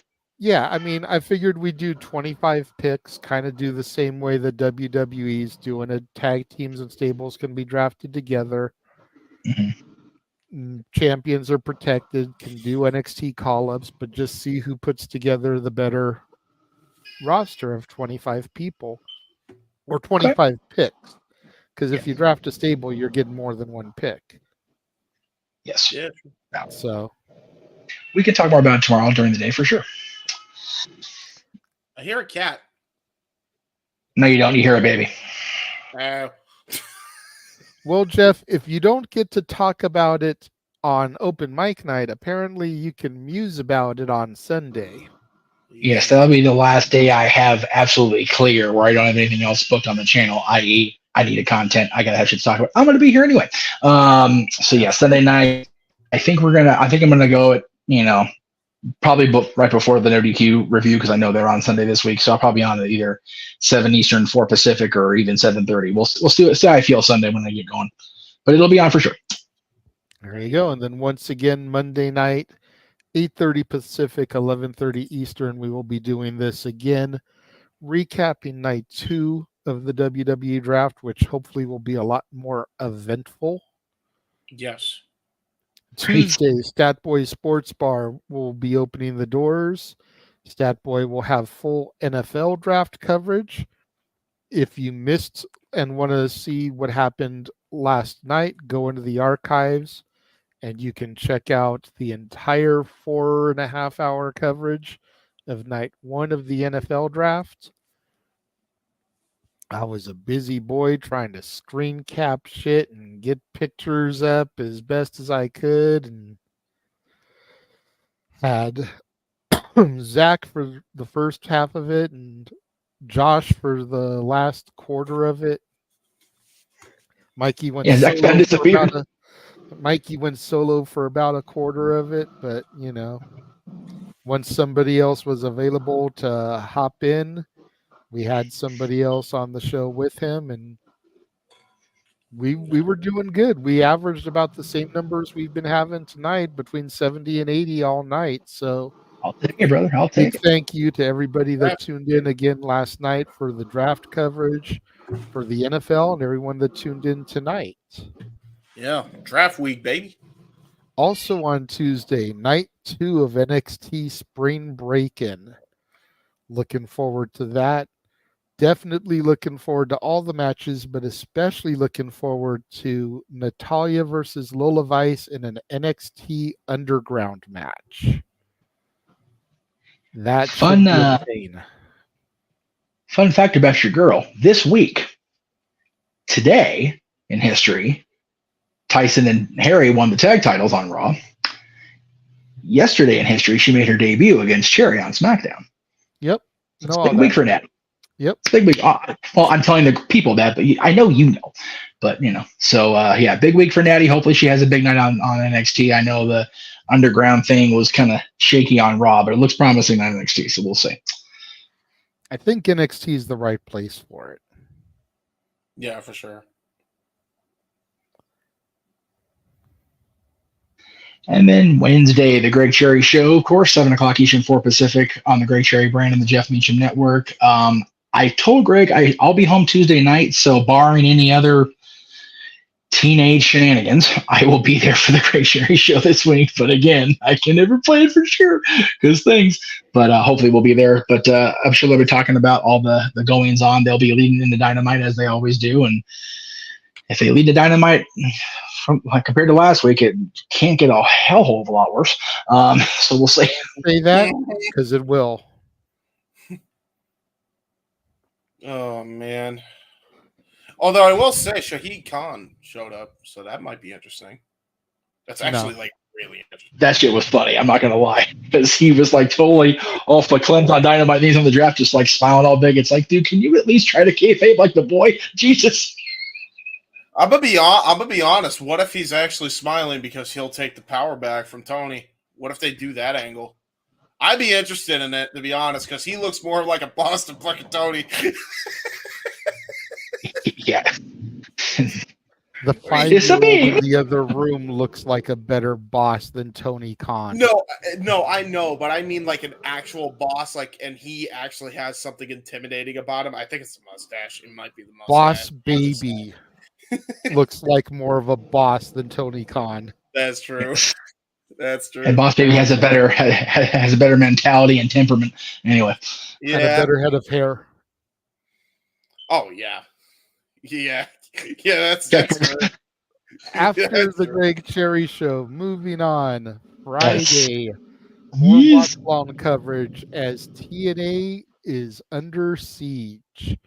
figured we'd do 25 picks, kind of do the same way the WWE's doing it. Tag teams and stables can be drafted together. Mm-hmm. Champions are protected, can do NXT call-ups, but just see who puts together the better roster of 25 people or 25 picks. Because if you draft a stable, you're getting more than one pick. Yes. Yeah. So we can talk more about it tomorrow during the day for sure. I hear a cat. No, you don't. You hear a baby. Well, Jeff, if you don't get to talk about it on open mic night, apparently you can muse about it on Sunday. Yes, that'll be the last day I have absolutely clear where I don't have anything else booked on the channel, i.e. I needed content. I gotta have shit to talk about. I'm gonna be here anyway. So yeah, Sunday night. I think I'm gonna go at probably right before the NoDQ review because I know they're on Sunday this week. So I'll probably be on at either 7 Eastern, 4 Pacific, or even 7:30. We'll see how I feel Sunday when I get going, but it'll be on for sure. There you go. And then once again, Monday night, 8:30 Pacific, 11:30 Eastern, we will be doing this again, recapping night 2 of the WWE Draft, which hopefully will be a lot more eventful. Yes. Tuesday, Statboy Sports Bar will be opening the doors. Statboy will have full NFL draft coverage. If you missed and want to see what happened last night, go into the archives and you can check out the entire 4.5-hour coverage of night 1 of the NFL draft. I was a busy boy trying to screen cap shit and get pictures up as best as I could, and had Zach for the first half of it and Josh for the last quarter of it. Mikey went solo for about a quarter of it, but once somebody else was available to hop in, we had somebody else on the show with him, and we were doing good. We averaged about the same numbers we've been having tonight, between 70 and 80 all night. So I'll take it, brother. I'll take it. Thank you to everybody that tuned in again last night for the draft coverage for the NFL and everyone that tuned in tonight. Yeah, draft week, baby. Also on Tuesday, night 2 of NXT Spring Break-In. Looking forward to that. Definitely looking forward to all the matches, but especially looking forward to Natalya versus Lola Vice in an NXT Underground match. That should be insane. Fun fact about your girl. This week, today in history, Tyson and Harry won the tag titles on Raw. Yesterday in history, she made her debut against Cherry on SmackDown. Yep. It's a big week for Natty. Yep. It's a big week. Well, I'm telling the people that, but I know But, So, yeah, big week for Natty. Hopefully she has a big night on NXT. I know the underground thing was kind of shaky on Raw, but it looks promising on NXT, so we'll see. I think NXT is the right place for it. Yeah, for sure. And then Wednesday, the Greg Cherry Show, of course, 7 o'clock Eastern, 4 Pacific on the Greg Cherry brand and the Jeff Meacham Network. I told Greg I'll be home Tuesday night, so barring any other teenage shenanigans, I will be there for the Greg Cherry Show this week. But again, I can never plan for sure because things. But hopefully we'll be there. But I'm sure they'll be talking about all the goings on. They'll be leading into Dynamite as they always do. And if they lead to Dynamite compared to last week, it can't get a hell of a lot worse. So we'll see. Say that because it will. Oh, man. Although I will say Shahid Khan showed up, so that might be interesting. That's actually really interesting. That shit was funny. I'm not going to lie. Because he was totally off the cleanse on Dynamite. And he's on the draft just smiling all big. It's dude, can you at least try to kayfabe like the boy? Jesus. I'm gonna be honest. What if he's actually smiling because he'll take the power back from Tony? What if they do that angle? I'd be interested in it, to be honest, because he looks more like a boss than fucking Tony. Yeah. The 5-year-old in the other room looks like a better boss than Tony Khan. No, I know, but I mean an actual boss, and he actually has something intimidating about him. I think it's the mustache. It might be the mustache. Boss Baby looks like more of a boss than Tony Khan. That's true. That's true. And Boss Baby has a better mentality and temperament. Anyway. Yeah. And a better head of hair. Oh, yeah. Yeah. Yeah, that's right. After the Greg Cherry Show, moving on, Friday, more Watch coverage as TNA is under siege.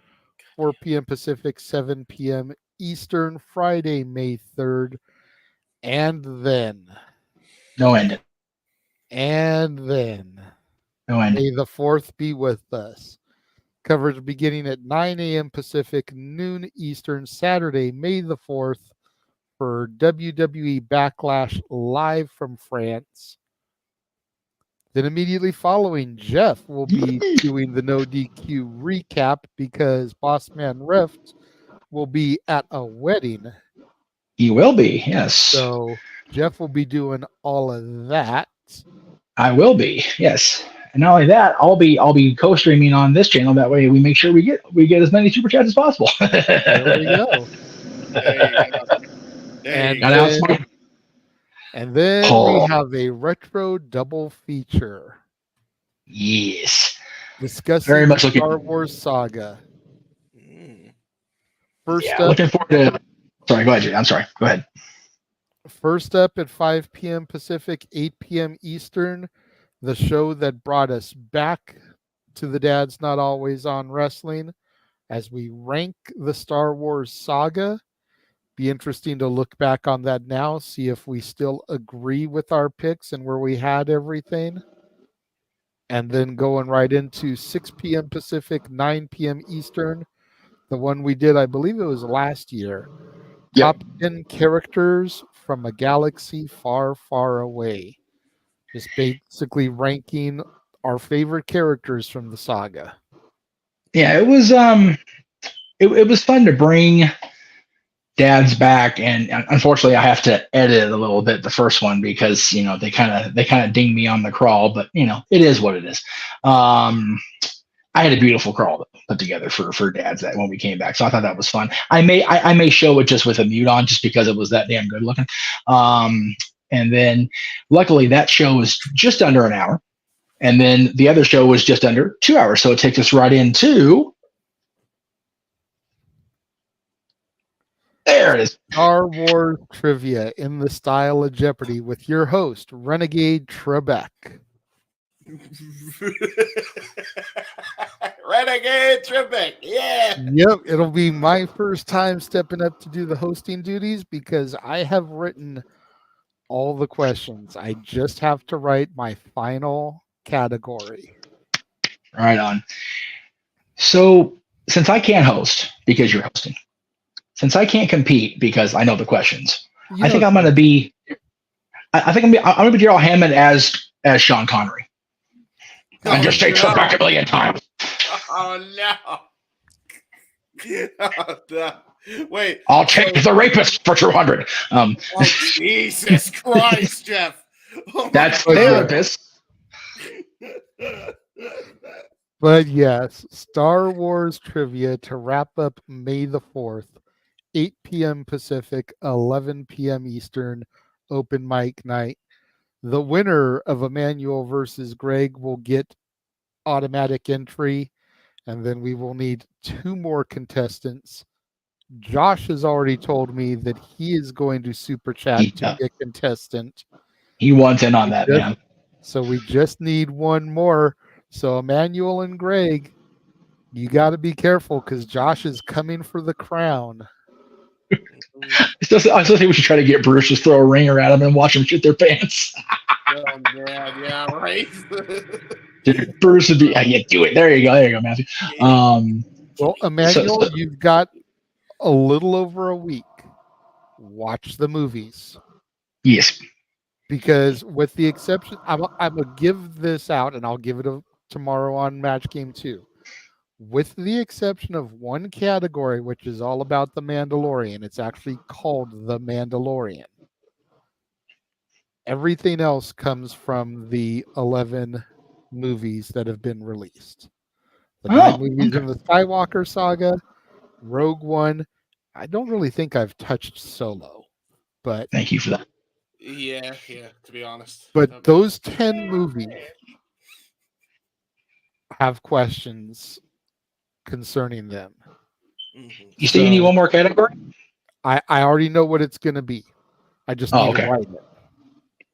4 p.m. Pacific, 7 p.m. Eastern, Friday, May 3rd. And then. No end. And then. No end. May the 4th be with us. Coverage beginning at 9 a.m. Pacific, noon Eastern, Saturday, May the 4th, for WWE Backlash live from France. Then immediately following, Jeff will be doing the No DQ recap because Bossman Rift will be at a wedding. He will be, yes. So Jeff will be doing all of that. I will be, yes. And not only that, I'll be co-streaming on this channel. That way, we make sure we get as many super chats as possible. There we go. There you go. There you And go. then we have a retro double feature Yes. discussing Very much the looking. Star Wars saga. First Yeah, up, looking forward to. Sorry, go ahead, Jay. I'm sorry. Go ahead. First up at 5 p.m. Pacific, 8 p.m. Eastern, the show that brought us back to the Dad's Not Always On Wrestling as we rank the Star Wars saga. Be interesting to look back on that now, see if we still agree with our picks and where we had everything. And then going right into 6 p.m. Pacific, 9 p.m. Eastern, the one we did, I believe it was last year. Yep. Top 10 characters from a galaxy far, far away. Just basically ranking our favorite characters from the saga. Yeah, it was it was fun to bring Dad's back, and unfortunately I have to edit a little bit the first one because they kind of dinged me on the crawl, but it is what it is. I had a beautiful crawl put together for Dad's that when we came back, so I thought that was fun. I may show it just with a mute on just because it was that damn good looking. And then luckily that show was just under an hour, and then the other show was just under 2 hours, so it takes us right into. There it is. Star Wars trivia in the style of Jeopardy with your host, Renegade Trebek. Renegade Trebek, yeah. Yep, it'll be my first time stepping up to do the hosting duties because I have written all the questions. I just have to write my final category. Right on. So since I can't host because you're hosting, since I can't compete because I know the questions, I think I'm going to be. I think I'm going to be Daryl Hammond as Sean Connery. Understate back a million times. Oh no! Oh, no. Wait, I'll take the rapist for 200. Oh Jesus Christ, Jeff! Oh, That's God. therapist. But yes, Star Wars trivia to wrap up May the 4th, 8 p.m. Pacific, 11 p.m. Eastern, open mic night. The winner of Emmanuel versus Greg will get automatic entry, and then we will need 2 more contestants. Josh has already told me that he is going to super chat to be a contestant. He wants in on that, man. So we just need 1 more. So Emmanuel and Greg, you got to be careful because Josh is coming for the crown. I still think we should try to get Bruce to throw a ringer at him and watch them shit their pants. Oh man, yeah, right. Bruce would be, yeah, do it. There you go, Matthew. Well, Emmanuel, you've got a little over a week. Watch the movies. Yes. Because with the exception, I'm going to give this out, and I'll give it tomorrow on Match Game 2. With the exception of 1 category, which is all about The Mandalorian. It's actually called The Mandalorian. Everything else comes from the 11 movies that have been released. The 9 movies in the Skywalker saga, Rogue One. I don't really think I've touched Solo, but thank you for that. Yeah, to be honest. But those 10 movies have questions concerning them. You say you need 1 more category? I already know what it's going to be. I just need to write it.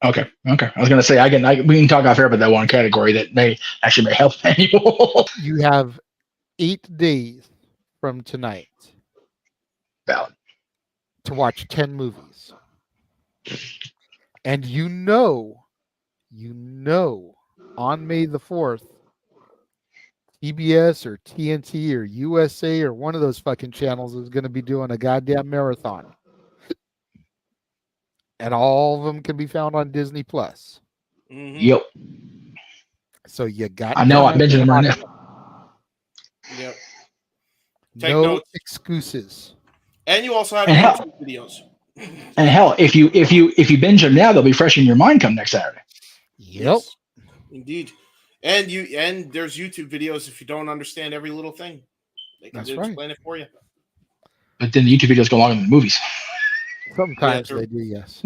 Okay. I was going to say we can talk off air about that 1 category that may help Manuel. You have 8 days from tonight. Valid. To watch 10 movies. And you know, on May the 4th, TBS or TNT or USA or one of those fucking channels is going to be doing a goddamn marathon. And all of them can be found on Disney Plus. Mhm. Yep. So you got I know. I'm time binging to them right watch now. Yep. Take no notes. excuses. And you also have And hell- YouTube videos. And hell, if you binge them now, they'll be fresh in your mind come next Saturday. Yep. Yes, indeed. And there's YouTube videos if you don't understand every little thing. They can That's right. explain it for you. But then the YouTube videos go longer than the movies. Sometimes true. they do, yes.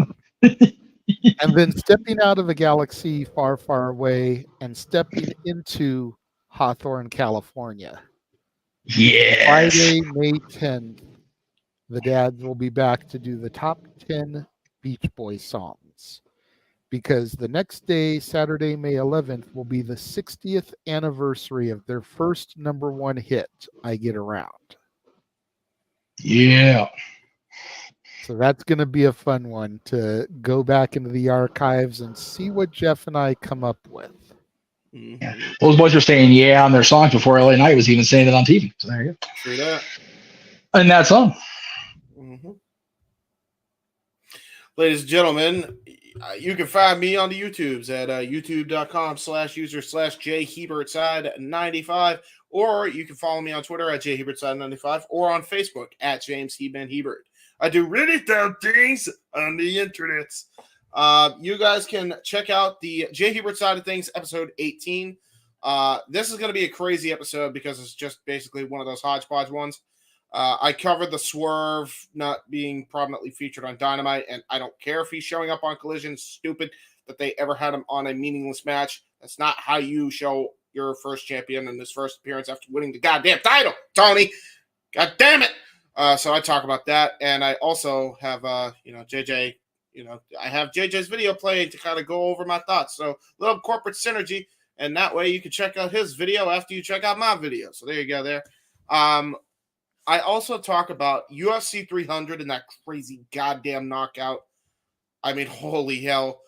And then stepping out of a galaxy far, far away and stepping into Hawthorne, California. Yes. Friday, May 10th, the dads will be back to do the top 10 Beach Boys songs. Because the next day, Saturday, May 11th, will be the 60th anniversary of their first number one hit, I Get Around. Yeah. So that's going to be a fun one to go back into the archives and see what Jeff and I come up with. Yeah. Those boys were saying yeah on their songs before LA Knight was even saying it on TV. So there you go. True that. And that song. Mm-hmm. Ladies and gentlemen, you can find me on the YouTubes at youtube.com/user/jhebertside95, or you can follow me on Twitter at jhebertside95, or on Facebook at James Hebert Hebert. I do really dumb things on the internet. You guys can check out the J Hebert Side of Things, episode 18. This is going to be a crazy episode because it's just basically one of those hodgepodge ones. I covered the Swerve not being prominently featured on Dynamite, and I don't care if he's showing up on Collision. It's stupid that they ever had him on a meaningless match. That's not how you show your first champion in his first appearance after winning the goddamn title, Tony. God damn it. So I talk about that, and I also have, JJ, I have JJ's video playing to kind of go over my thoughts. So a little corporate synergy, and that way you can check out his video after you check out my video. So there you go there. I also talk about UFC 300 and that crazy goddamn knockout. I mean, holy hell.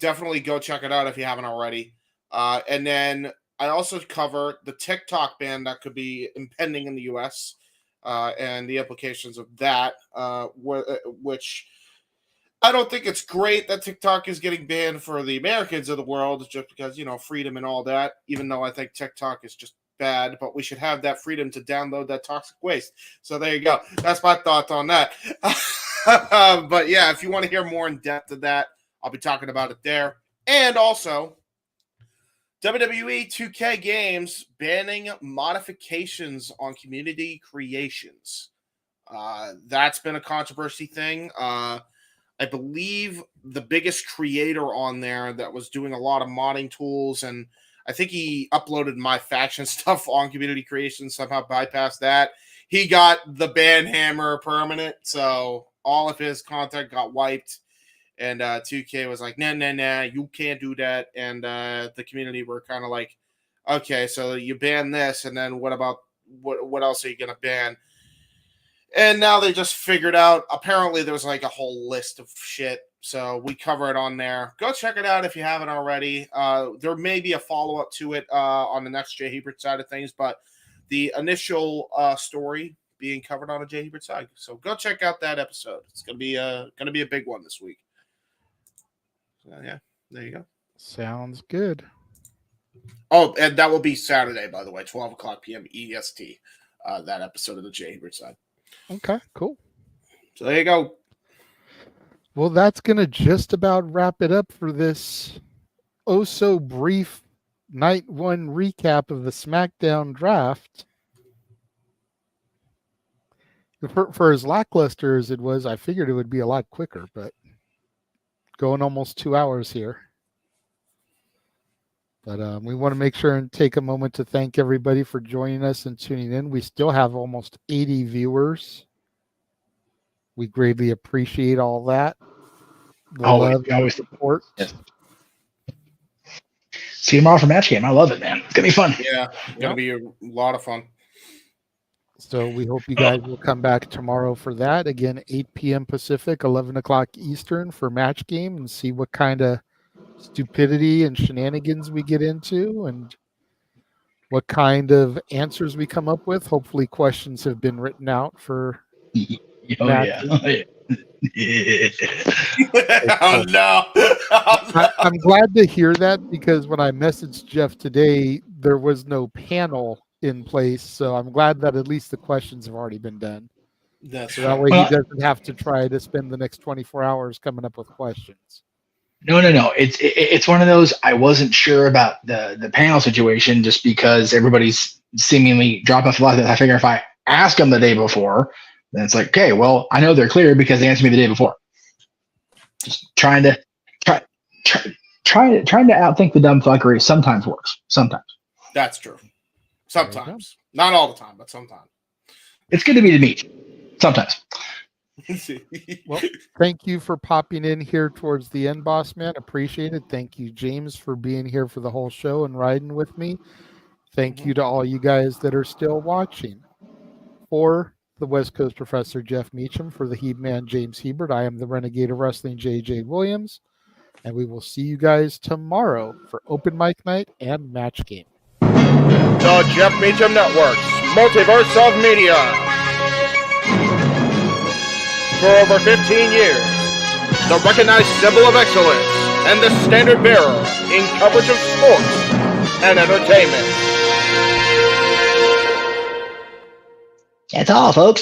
Definitely go check it out if you haven't already. And then I also cover the TikTok ban that could be impending in the US and the implications of that, which I don't think it's great that TikTok is getting banned for the Americans of the world just because, freedom and all that, even though I think TikTok is just bad, but we should have that freedom to download that toxic waste. So there you go. That's my thoughts on that. But yeah, if you want to hear more in depth of that, I'll be talking about it there. And also, WWE 2K Games banning modifications on community creations. That's been a controversy thing. I believe the biggest creator on there that was doing a lot of modding tools, and I think he uploaded my faction stuff on community creation, somehow bypassed that. He got the ban hammer permanent, so all of his content got wiped. And 2K was like, nah, you can't do that. And the community were kind of like, okay, so you ban this, and then what about what else are you gonna ban? And now they just figured out, apparently there was like a whole list of shit. So we cover it on there. Go check it out if you haven't already. There may be a follow-up to it on the next J Hebert side of things, but the initial story being covered on a J Hebert side. So go check out that episode. It's gonna be a big one this week. So yeah, there you go. Sounds good. Oh, and that will be Saturday, by the way, 12 o'clock p.m. EST. That episode of the J Hebert side. Okay, cool. So there you go. Well, that's going to just about wrap it up for this so brief night one recap of the SmackDown draft. For as lackluster as it was, I figured it would be a lot quicker, but going almost 2 hours here. But we want to make sure and take a moment to thank everybody for joining us and tuning in. We still have almost 80 viewers. We greatly appreciate all that. The love and always support. Yes. See you tomorrow for Match Game. I love it, man. It's going to be fun. Yeah, it's going to be a lot of fun. So we hope you guys will come back tomorrow for that. Again, 8 p.m. Pacific, 11 o'clock Eastern for Match Game, and see what kind of stupidity and shenanigans we get into. And what kind of answers we come up with. Hopefully, questions have been written out for. Oh Matt. yeah. Oh no! Oh, no. I'm glad to hear that, because when I messaged Jeff today, there was no panel in place. So I'm glad that at least the questions have already been done. That's So that way he doesn't have to try to spend the next 24 hours coming up with questions. No. It's one of those. I wasn't sure about the panel situation just because everybody's seemingly dropping off the lot. I figure if I ask them the day before, then it's like, okay, well, I know they're clear because they answered me the day before. Just trying to outthink the dumb fuckery sometimes works. Sometimes. That's true. Sometimes, not all the time, but sometimes. It's good to be to meet. Sometimes. Well, thank you for popping in here towards the end, boss man. Appreciate it. Thank you, James, for being here for the whole show and riding with me. Thank you to all you guys that are still watching. For the West Coast Professor Jeff Meacham, for the He-Man James Hebert, I am the Renegade of Wrestling JJ Williams, and we will see you guys tomorrow for Open Mic Night and Match Game. The Jeff Meacham Network's Multiverse of Media. For over 15 years, the recognized symbol of excellence and the standard bearer in coverage of sports and entertainment. That's all, folks.